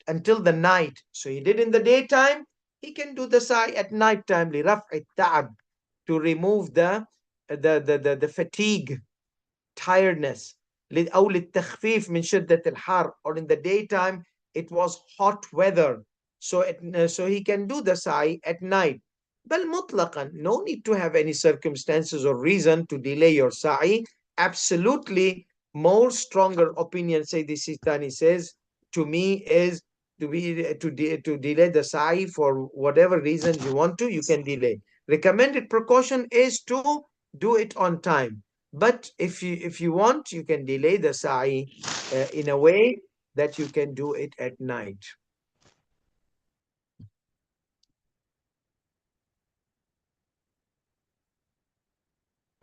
[SPEAKER 1] until the night. So he did in the daytime, he can do the sa'i at night time, لرفع التعب, to remove the fatigue, tiredness. أو للتخفيف من شدة الحر, or in the daytime it was hot weather, so he can do the sa'i at night. بل مطلقا, no need to have any circumstances or reason to delay your sa'i. Absolutely, more stronger opinion, say the Sistani says to me, is to delay the sa'i for whatever reasons you want to, you can delay. Recommended precaution is to do it on time. But if you want, you can delay the sa'i in a way that you can do it at night.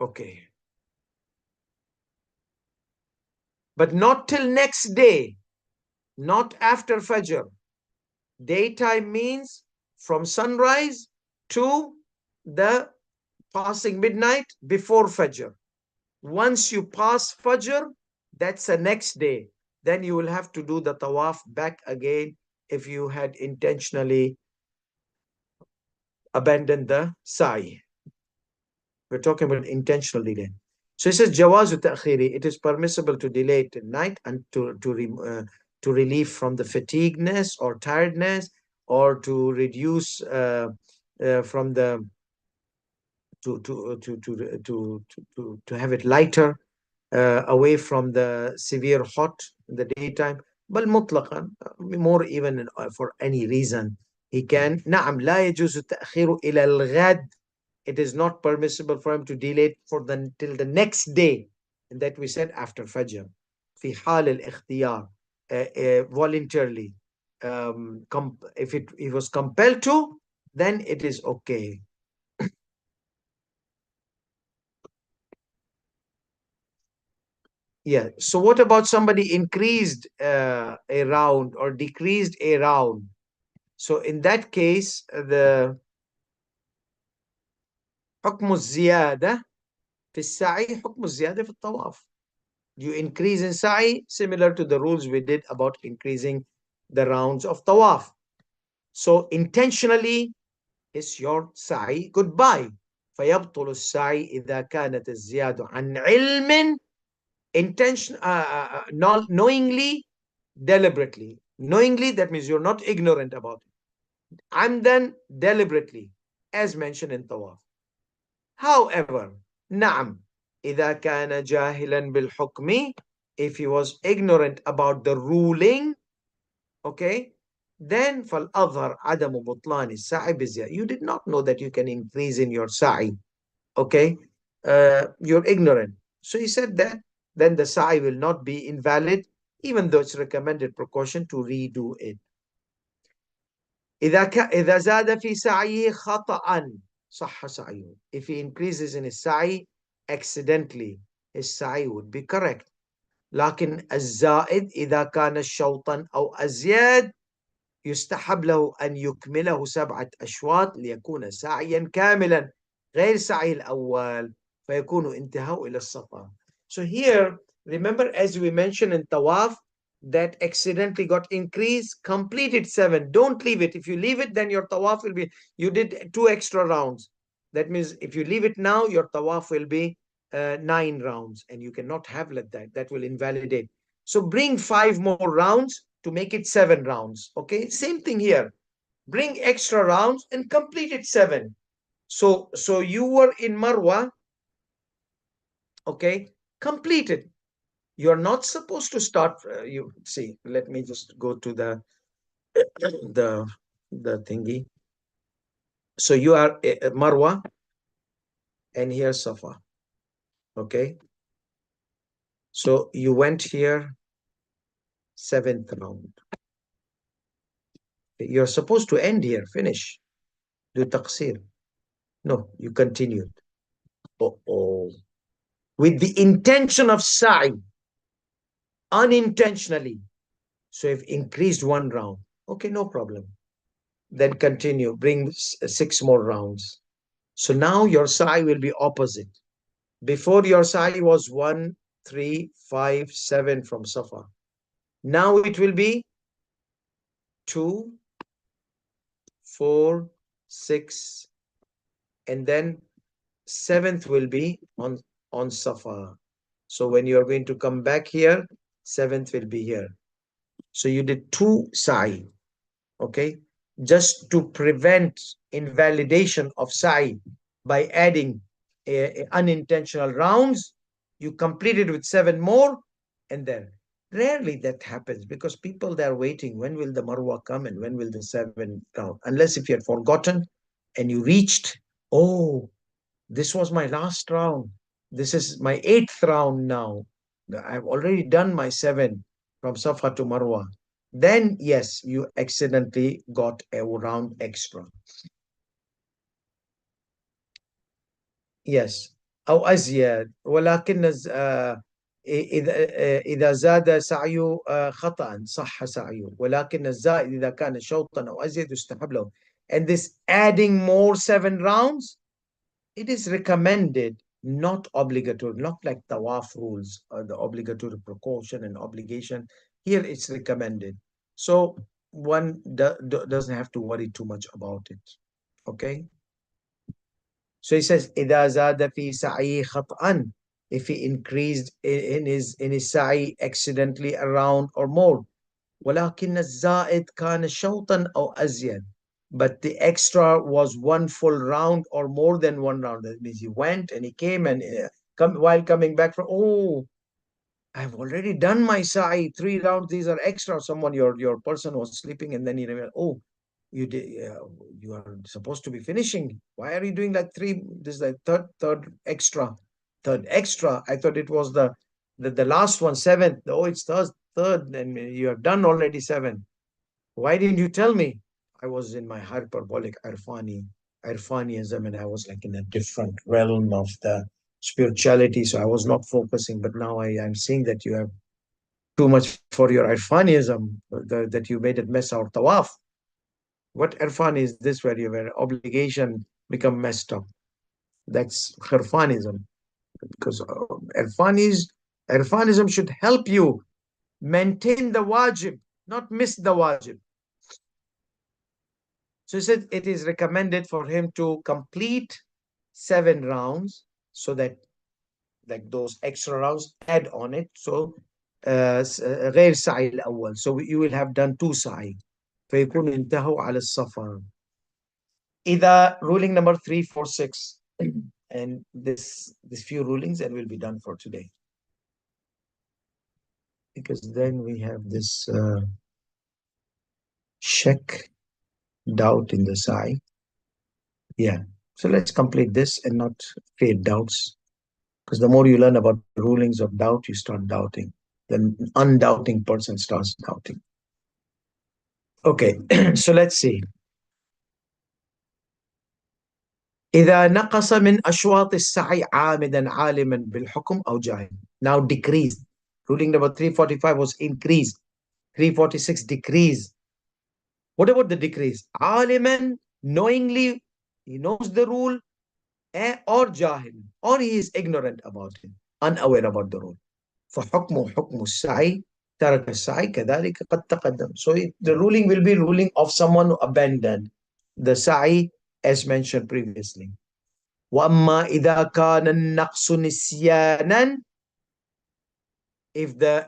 [SPEAKER 1] Okay. but not till next day, not after Fajr. Daytime means from sunrise to the passing midnight before Fajr. Once you pass Fajr, that's the next day. Then you will have to do the tawaf back again if you had intentionally abandoned the sa'i. We're talking about intentional delay. So it says jawazu ta'khiri. It is permissible to delay it at night and to relieve from the fatigueness or tiredness, or to reduce from the to have it lighter, away from the severe hot in the daytime. بل مطلقا, more even for any reason he can. نعم لا يجوز التأخير إلى الغد. It is not permissible for him to delay it for till the next day, and that we said after Fajr. في حال الاختيار, voluntarily. If it was compelled to, then it is okay. Yeah. So what about somebody increased a round or decreased a round? So in that case, the حكم الزيادة في السعي حكم الزيادة في الطواف. You increase in sa'i similar to the rules we did about increasing the rounds of tawaf. So intentionally is your sa'i goodbye. فيبطل السعي إذا كانت الزيادة عن علم, intention, not knowingly, deliberately. Knowingly, that means you're not ignorant about it. I'm done deliberately, as mentioned in tawaf. However, نعم إذا كان جاهلا بالحكم, if he was ignorant about the ruling, okay, then فالأظهر عدم بطلان السعي بزيادة. You did not know that you can increase in your sa'i, okay, you're ignorant. So he said that then the sa'i will not be invalid, even though it's recommended precaution to redo it. إذا زاد في سعيه خطأ صح سعيه. If he increases in his sa'i accidentally, his sa'i would be correct. لكن الزائد إذا كان شوطا أو أزياد يستحب له أن يكمله 7 أشواط ليكون سعيا كاملا غير سعي الأول فيكون انتهاء إلى الصفا. So here, remember, as we mentioned in Tawaf, that accidentally got increased, complete it 7. Don't leave it. If you leave it, then your Tawaf will be, you did 2 extra rounds. That means if you leave it now, your Tawaf will be 9 rounds, and you cannot have like that. That will invalidate. So bring 5 more rounds to make it 7 rounds. Okay, same thing here. Bring extra rounds and complete it 7. So you were in Marwa, okay, complete it. You're not supposed to start. You see, let me just go to the the thingy. So you are at Marwa, and here's Safa. Okay. So you went here, 7th round. You're supposed to end here, finish, do taqsir. No, you continued. Oh, with the intention of sa'i, unintentionally. So if increased 1 round, okay, no problem. Then continue, bring 6 more rounds. So now your sa'i will be opposite. Before your sa'i was 1, 3, 5, 7 from Safa. Now it will be 2, 4, 6, and then 7th will be on Safa. So when you are going to come back here, 7th will be here. So you did 2 sa'i, okay? Just to prevent invalidation of sa'i by adding unintentional rounds, you completed with 7 more, and then rarely that happens because people, they're waiting. When will the Marwa come and when will the 7 round? Unless if you had forgotten and you reached, oh, this was my last round. This is my 8th round now. I've already done my 7 from Safa to Marwa. Then, yes, you accidentally got a round extra. Yes. أو أزيد ولكن إذا زاد سعيه خطأ صح سعيه ولكن الزائد إذا كان شوطا أو أزيد يستحب له. And this adding more 7 rounds, it is recommended, not obligatory, not like tawaf rules, the obligatory precaution and obligation. Here it's recommended. So one doesn't have to worry too much about it. Okay? So he says, إذا زاد في سعيه خطأ, if he increased in his sa'i accidentally around or more. ولكن الزائد كان شوطا أو أزيد. But the extra was one full round or more than one round. That means he went and he came and while coming back from, oh, I've already done my sa'i, 3 rounds, these are extra. Someone, your person was sleeping and then he remembered, oh, you did, you are supposed to be finishing. Why are you doing like three? This is like third extra. Third extra. I thought it was the last one, seventh. Oh, it's third, and you have done already 7. Why didn't you tell me? I was in my hyperbolic Irfaniism, and I was like in a different realm of the spirituality. So I was not focusing. But now I'm seeing that you have too much for your Irfaniism, that you made it mess our tawaf. What Irfan is this where your obligation become messed up? That's Irfanism. Because Irfanism should help you maintain the wajib, not miss the wajib. So he said it is recommended for him to complete 7 rounds so that like those extra rounds add on it. So غير سعي الأول. So you will have done 2 sa'i. فيكون انتهوا على الصفا. إذا ruling number 3, 4, 6. And this few rulings and we'll be done for today. Because then we have this shak, doubt in the sa'i. Yeah. So let's complete this and not create doubts. Because the more you learn about the rulings of doubt, you start doubting. The undoubting person starts doubting. Okay, so let's see. إذا نقص من أشواط السعي عامدا عالما بالحكم أو جاهل. Now decreased. Ruling number 345 was increased. 346 decreased. What about the decrease? عالما, knowingly, he knows the rule, or jahil, or he is ignorant about it, unaware about the rule. فحكمه حكم السعي ترك السعي كذلك قد تقدم. So the ruling will be ruling of someone who abandoned the sa'i as mentioned previously. وأما إذا كان النقص نسيانا, if the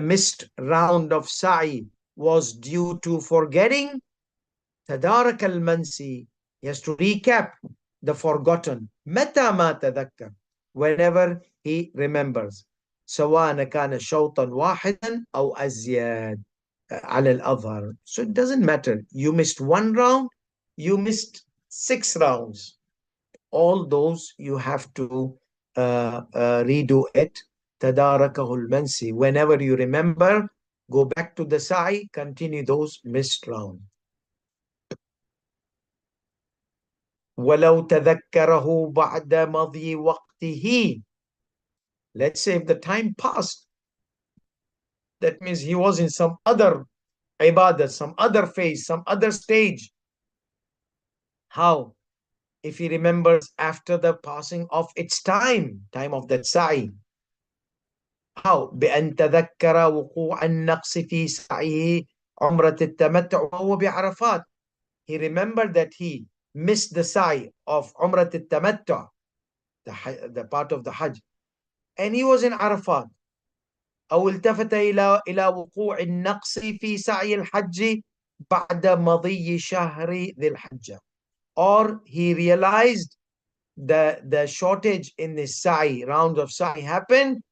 [SPEAKER 1] missed round of sa'i was due to forgetting, تدارك المنسي, he has to recap the forgotten. متى ما تذكر, whenever he remembers. سواء كان شوطا واحدا أو أزيد على الأظهر. So it doesn't matter. You missed 1 round, you missed 6 rounds. All those you have to redo it. تداركه المنسي. Whenever you remember, go back to the sa'i, continue those missed rounds. ولو تذكره بعد مضي وقته. Let's say if the time passed, that means he was in some other ibadah, some other phase, some other stage. How? If he remembers after the passing of its time of that sa'i. How? بأن تذكر وقوع النقص في سعيه عمرة التمتع وهو بعرفات. He remembered that he missed the sa'i of عمرة التمتع, the part of the Hajj, and he was in Arafat. أو التفت إلى وقوع النقص في سعي الحج بعد مضي شهر ذي الحجة. Or he realized the shortage in the sa'i, round of sa'i happened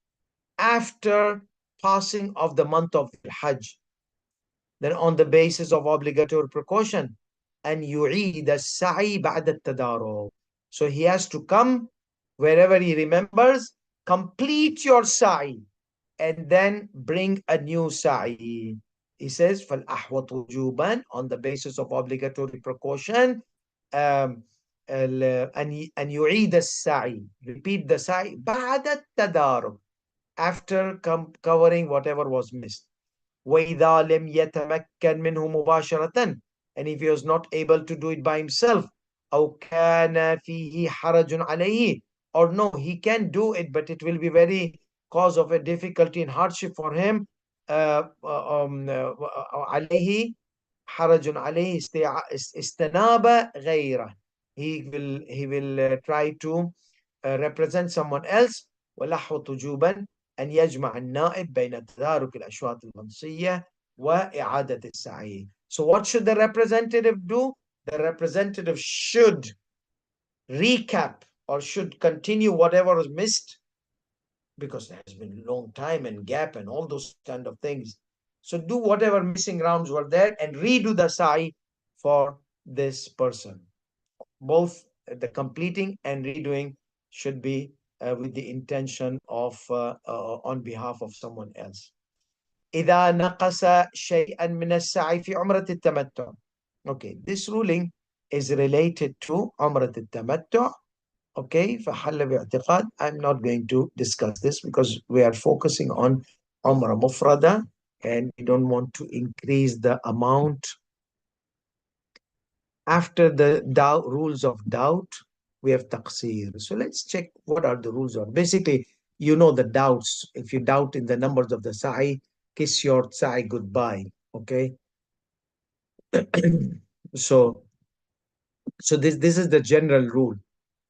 [SPEAKER 1] after passing of the month of the Hajj. Then on the basis of obligatory precaution, and يعيد السعي بعد التدارك. So he has to come wherever he remembers, complete your sa'i, and then bring a new sa'i. He says, فَالْأَحْوَطُ وُجُوبًا, on the basis of obligatory precaution, أن يعيد السعي, repeat the sa'i بعد التدارك, after covering whatever was missed. وإذا لم يتمكن منه مباشرة, and if he was not able to do it by himself, أو كان فيه حرج عليه, or no, he can do it but it will be very cause of a difficulty and hardship for him. عليه حرج عليه استناب غيره, he will try to represent someone else. ولحظ وجوبا أن يجمع النائب بين تدارك الأشواط المنصية وإعادة السعي. So what should the representative do? The representative should recap or should continue whatever was missed, because there has been a long time and gap and all those kind of things. So do whatever missing rounds were there and redo the sa'i for this person. Both the completing and redoing should be with the intention of on behalf of someone else. إذا نقص شيئا من السعي في عمرة التمتع. Okay, this ruling is related to عمرة التمتع. Okay, فحل باعتقاد. I'm not going to discuss this because we are focusing on عمرة مفردة and we don't want to increase the amount. After the rules of doubt, we have taqsir. So let's check what are the rules of. Basically, you know the doubts. If you doubt in the numbers of the sa'i, kiss your sa'i goodbye. Okay. so this is the general rule.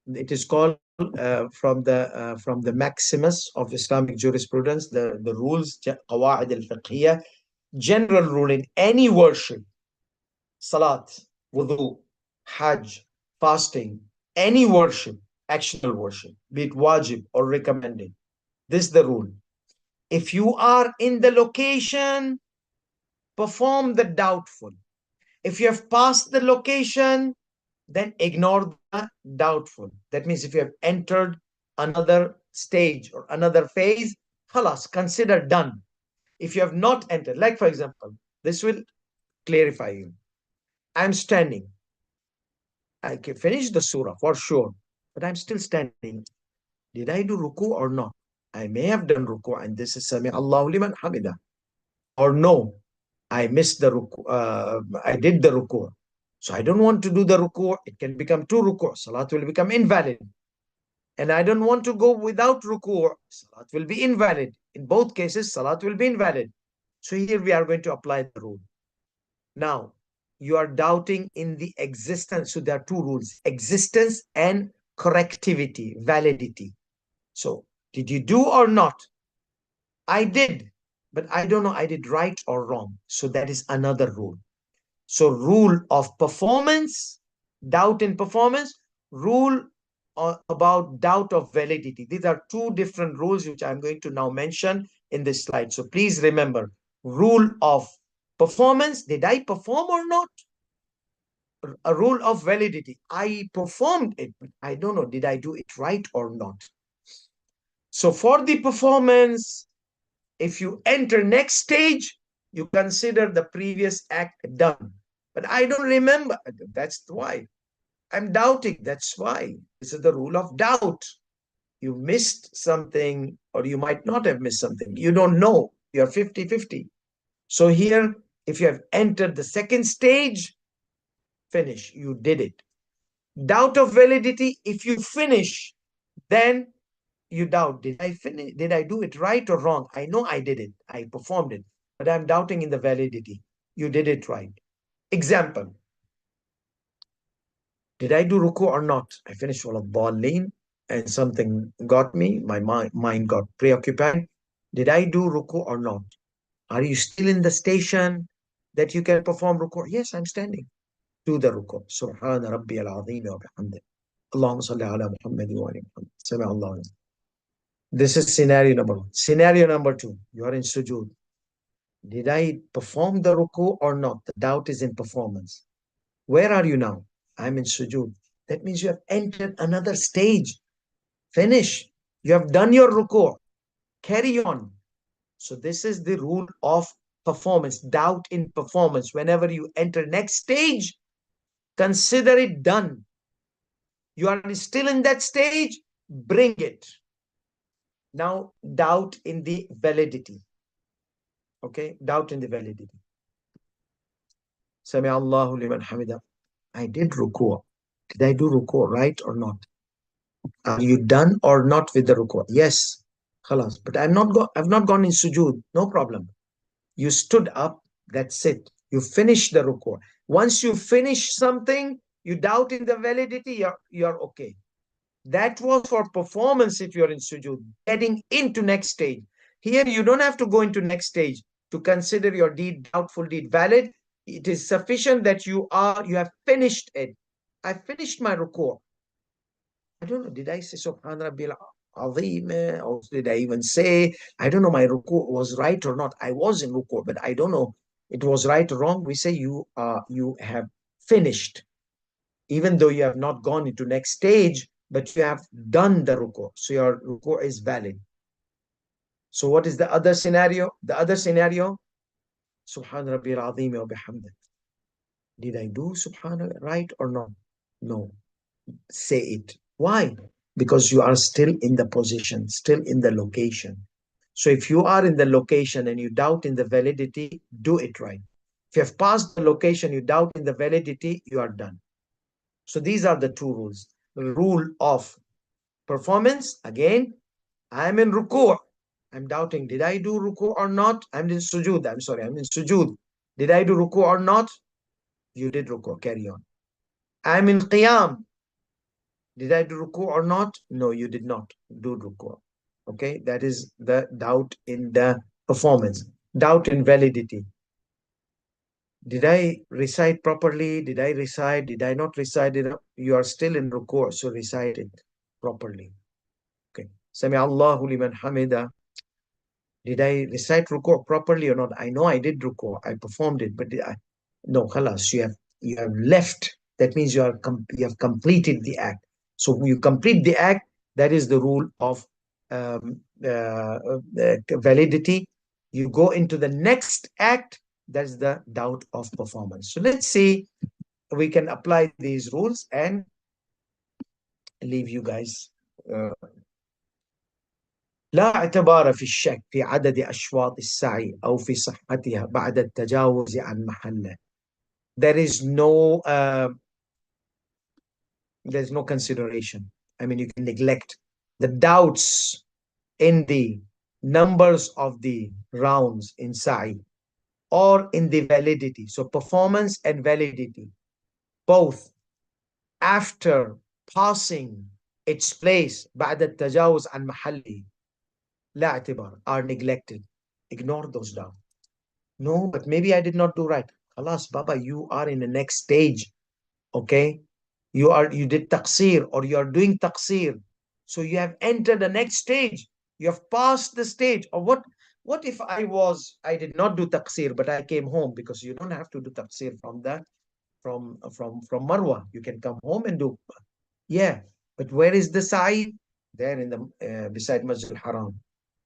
[SPEAKER 1] It is called from the maximus of Islamic jurisprudence, the rules, qawaid al-fiqhiyya, general rule in any worship, salat, wudu, hajj, fasting, any worship, actional worship, be it wajib or recommended. This is the rule. If you are in the location, perform the doubtful. If you have passed the location, then ignore the doubtful. That means if you have entered another stage or another phase, khalas, consider done. If you have not entered, like for example, this will clarify you. I'm standing. I can finish the surah for sure, but I'm still standing. Did I do ruku or not? I may have done ruku, and this is Sami Allahu liman hamida. Or no, I missed the ruku. I did the ruku. So I don't want to do the ruku. It can become two ruku. Salat will become invalid. And I don't want to go without ruku. Salat will be invalid. In both cases, salat will be invalid. So here we are going to apply the rule. Now, you are doubting in the existence. So there are two rules: existence and correctivity, validity. So did you do or not? I did, but I don't know I did right or wrong. So that is another rule. So rule of performance, doubt in performance, rule about doubt of validity. These are two different rules which I'm going to now mention in this slide. So please remember, rule of performance, did I perform or not? A rule of validity, I performed it, but I don't know, did I do it right or not? So for the performance, if you enter next stage, you consider the previous act done. But I don't remember. That's why. I'm doubting. That's why. This is the rule of doubt. You missed something, or you might not have missed something. You don't know. You're 50-50. So here, if you have entered the second stage, finish. You did it. Doubt of validity, if you finish, then you doubt, did I finish? Did I do it right or wrong? I know I did it. I performed it, but I'm doubting in the validity. You did it right. Example. Did I do ruku or not? I finished all of Dallin and something got me. My mind got preoccupied. Did I do ruku or not? Are you still in the station that you can perform ruku? Yes, I'm standing. Do the ruku. Subhana Rabbi al-Azim wa bihamdih. Allahumma salli ala Muhammad wa ali Muhammad. Sami Allah. This is scenario number one. Scenario number two, you are in sujood. Did I perform the ruku or not? The doubt is in performance. Where are you now? I'm in sujood. That means you have entered another stage. Finish. You have done your ruku. Carry on. So this is the rule of performance, doubt in performance. Whenever you enter next stage, consider it done. You are still in that stage, bring it. Now, doubt in the validity. Okay, doubt in the validity. Sami Allahu liman hamida. I did ruku'. Did I do ruku' right or not? Are you done or not with the ruku'? Yes. Khalas. But I've not gone in sujood. No problem. You stood up. That's it. You finish the ruku'. Once you finish something, you doubt in the validity, you're okay. That was for performance if you're in sujood, getting into next stage. Here, you don't have to go into next stage to consider your deed, doubtful deed, valid. It is sufficient that you have finished it. I finished my ruku'. I don't know, did I say Subhan Rabbil Azim, or did I even say, I don't know, my ruku' was right or not. I was in ruku', but I don't know it was right or wrong. We say you have finished, even though you have not gone into next stage, but you have done the ruku'. So your ruku' is valid. So what is the other scenario? The other scenario, Subhan Rabbil Azim wa bihamdah. Did I do Subhan right or not? No. Say it. Why? Because you are still in the position, still in the location. So if you are in the location and you doubt in the validity, do it right. If you have passed the location, you doubt in the validity, you are done. So these are the two rules. The rule of performance, again, I'm in ruku'. I'm doubting, did I do ruku' or not? I'm in sujood. I'm in sujood. Did I do ruku' or not? You did ruku'. Carry on. I'm in qiyam. Did I do ruku or not? No, you did not do ruku. Okay, that is the doubt in the performance, doubt in validity. Did I recite properly? Did I recite? Did I not recite it? You are still in ruku, so recite it properly. Okay. Sami Allahu liman hamida. Did I recite ruku properly or not? I know I did ruku. I performed it, but no, khalas, you have left. That means you have completed the act. So when you complete the act, that is the rule of validity. You go into the next act, that's the doubt of performance. So let's see, we can apply these rules and leave you guys. لا اعتبار في الشك في عدد أشواط السعي أو في صحتها بعد التجاوز عن محله. There is there's no consideration. I mean, you can neglect the doubts in the numbers of the rounds in sa'i or in the validity. So performance and validity, both after passing its place بعد التجاوز عن محله لا اعتبار are neglected. Ignore those doubts. No, but maybe I did not do right. Alas, Baba, you are in the next stage. Okay, you did taqsir or you are doing taqsir, so you have entered the next stage, you have passed the stage. Or what if I did not do taqsir, but I came home? Because you don't have to do taqsir from the from Marwa. You can come home and do. Yeah, but where is the sa'i? There in the beside Masjid al-Haram.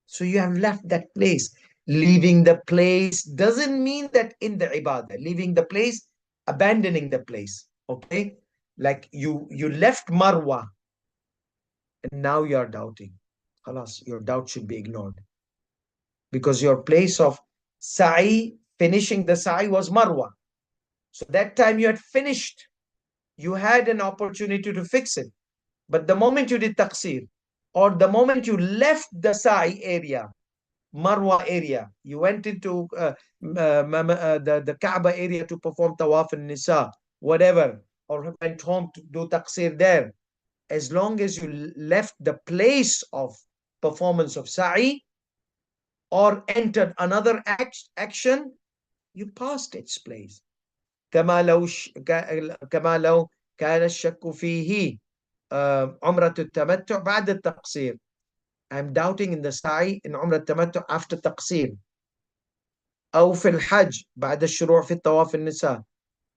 [SPEAKER 1] So you have left that place. Leaving the place doesn't mean that in the ibadah, leaving the place, abandoning the place. Okay, like you left Marwa and now you are doubting. Khalas, your doubt should be ignored, because your place of sa'i, finishing the sa'i, was Marwa. So that time you had finished, you had an opportunity to fix it. But the moment you did taqsir, or the moment you left the sa'i area, Marwa area, you went into the Kaaba area to perform tawaf and nisa, whatever, or went home to do taqsir there, as long as you left the place of performance of sa'i or entered another action, you passed its place. كما لو كان الشك فيه عمرة التمتع بعد التقصير. I'm doubting in the sa'i in عمرة التمتع after تقصير. أو في الحج بعد الشروع في الطواف النساء.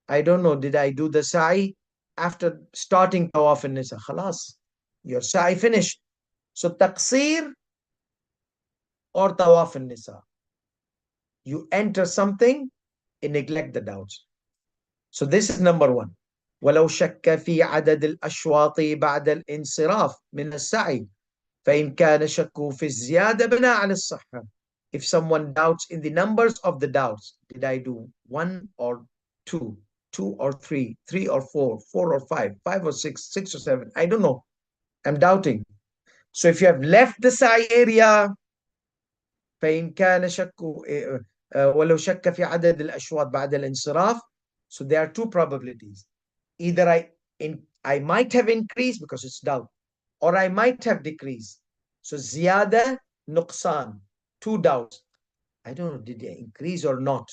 [SPEAKER 1] I don't know, did I do the sa'i after starting tawaf النساء? خلاص, your sa'i finished. So taqsir or tawaf النساء, you enter something and neglect the doubts. So this is number one. ولو شك في عدد الأشواط بعد الانصراف من السعي فإن كان شكه في الزيادة بنى على الصحة. If someone doubts in the numbers of the doubts, did I do one or two, two or three, three or four, four or five, five or six, six or seven, I don't know. I'm doubting. So if you have left the sa'i area, فإن كان شكه ولو شك في عدد الأشواط بعد الانصراف. So there are two probabilities. Either I might have increased because it's doubt, or I might have decreased. So ziyada, nuqsan, two doubts. I don't know, did I increase or not?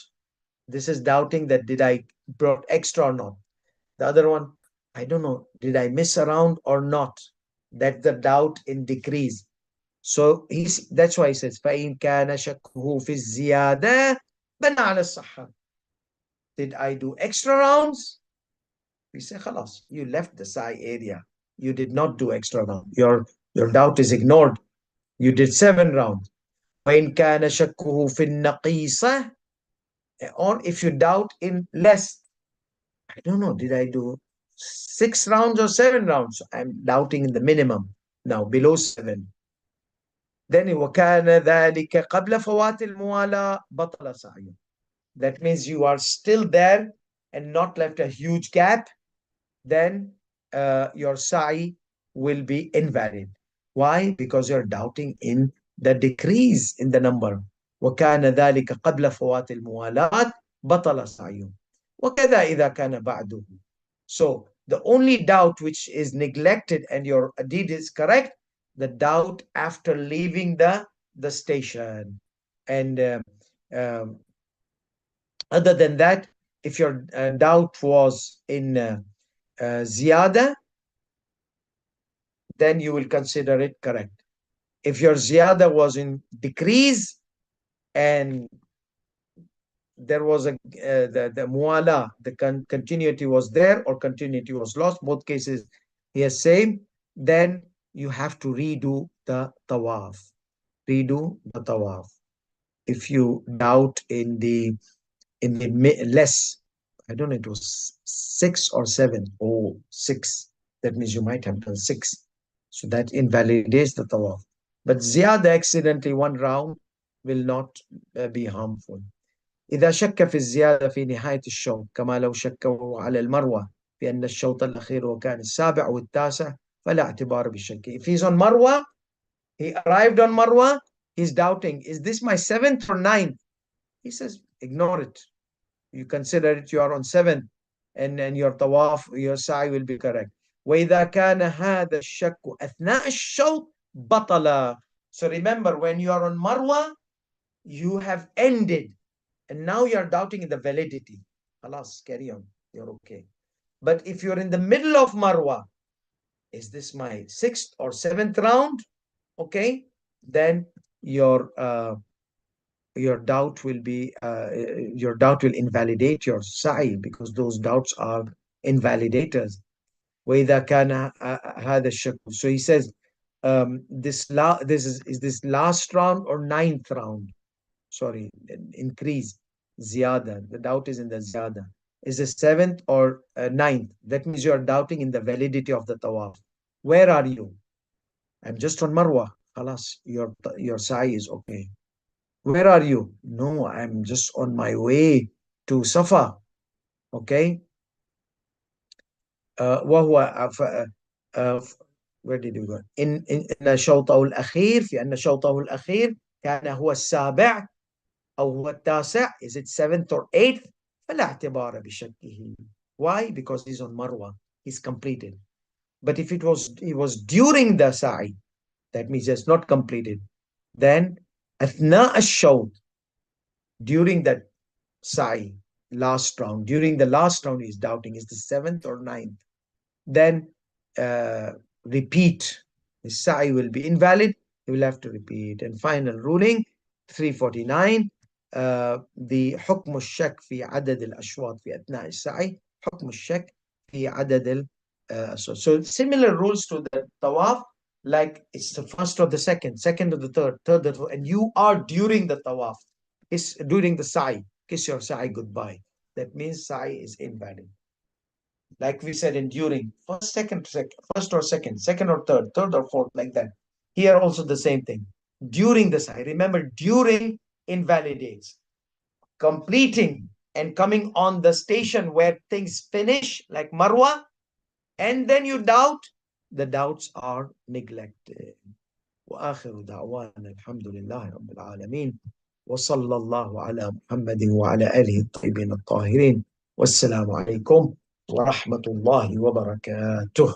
[SPEAKER 1] This is doubting that did I brought extra or not. The other one, I don't know, did I miss around or not? That's the doubt in decrease. So that's why he says فإن كان شكه في الزيادة بنى على الصحة. Did I do extra rounds? We say خلاص, you left the sa'i area. You did not do extra round. Your doubt is ignored. You did 7 rounds. وإن كان شكه في النقيصة, or if you doubt in less, I don't know, did I do 6 rounds or 7 rounds? I'm doubting in the minimum now, below 7. Then وكان ذلك قبل فوات الموالاة بطل سعيه. That means you are still there and not left a huge gap. Then your sa'i will be invalid. Why? Because you're doubting in the decrease in the number. وكان ذلك قبل فوات الموالاة بطل سعيه. وكذا إذا كان بعده. So the only doubt which is neglected and your deed is correct, the doubt after leaving the station. And other than that, if your doubt was in ziyada, then you will consider it correct. If your ziyada was in decrease and there was the muala, the continuity was there or continuity was lost, both cases here same, then you have to redo the tawaf. Redo the tawaf. If you doubt in the less, I don't know, it was 6 or 7. Oh, 6. That means you might have done 6. So that invalidates the tawaf. But ziyada accidentally 1 round will not be harmful. إذا شك في الزيادة في نهاية الشوط كما لو شكوا على المروة في أن الشوط الأخير وكان السابع والتاسع فلا اعتبار بالشك. If he's on Marwa, he arrived on Marwa, he's doubting, is this my 7th or 9th? He says, ignore it. You consider it you are on 7th and your tawaf, your sa'i will be correct. وإذا كان هذا الشك أثناء الشوط بطل. So remember, when you are on Marwa, you have ended. And now you're doubting in the validity. Alas, carry on. You're okay. But if you're in the middle of Marwa, is this my 6th or 7th round? Okay, then your doubt will invalidate your sa'i because those doubts are invalidators. وإذا كان هذا الشك. So he says, is this last round or 9th round? Sorry, increase, ziyada. The doubt is in the ziyada. Is it 7th or 9th? That means you are doubting in the validity of the tawaf. Where are you? I'm just on Marwa. Khalas, your sa'i is okay. Where are you? No, I'm just on my way to Safa. Okay. وهو where did we go? إن شوطه الأخير في أن شوطه الأخير كان هو السابع أو هو التاسع. Is it 7th or 8th? فلا اعتبار بشكه. Why? Because he's on Marwa. He's completed. But if he was during the sa'i, that means it's not completed. Then أثناء الشوط, during that sa'i, last round, during the last round he's doubting, is the 7th or 9th? Then repeat. His sa'i will be invalid. He will have to repeat. And final ruling 349. The حكم الشك في عدد الأشواط في أثناء السعي حكم الشك في عدد so similar rules to the tawaf, like it's the first or the second, second or the third, third or the fourth, and you are during the tawaf, it's during the sa'i, kiss your sa'i goodbye. That means sa'i is invalid. like we said in during, first or second, second or third, third or fourth, like that. Here also the same thing. During the sa'i, remember, during invalidates. Completing and coming on the station where things finish, like Marwa, and then you doubt, the doubts are neglected. وآخر دعوانا الحمد لله رب العالمين وصلى الله على محمد وعلى آله الطيبين الطاهرين والسلام عليكم ورحمة الله وبركاته.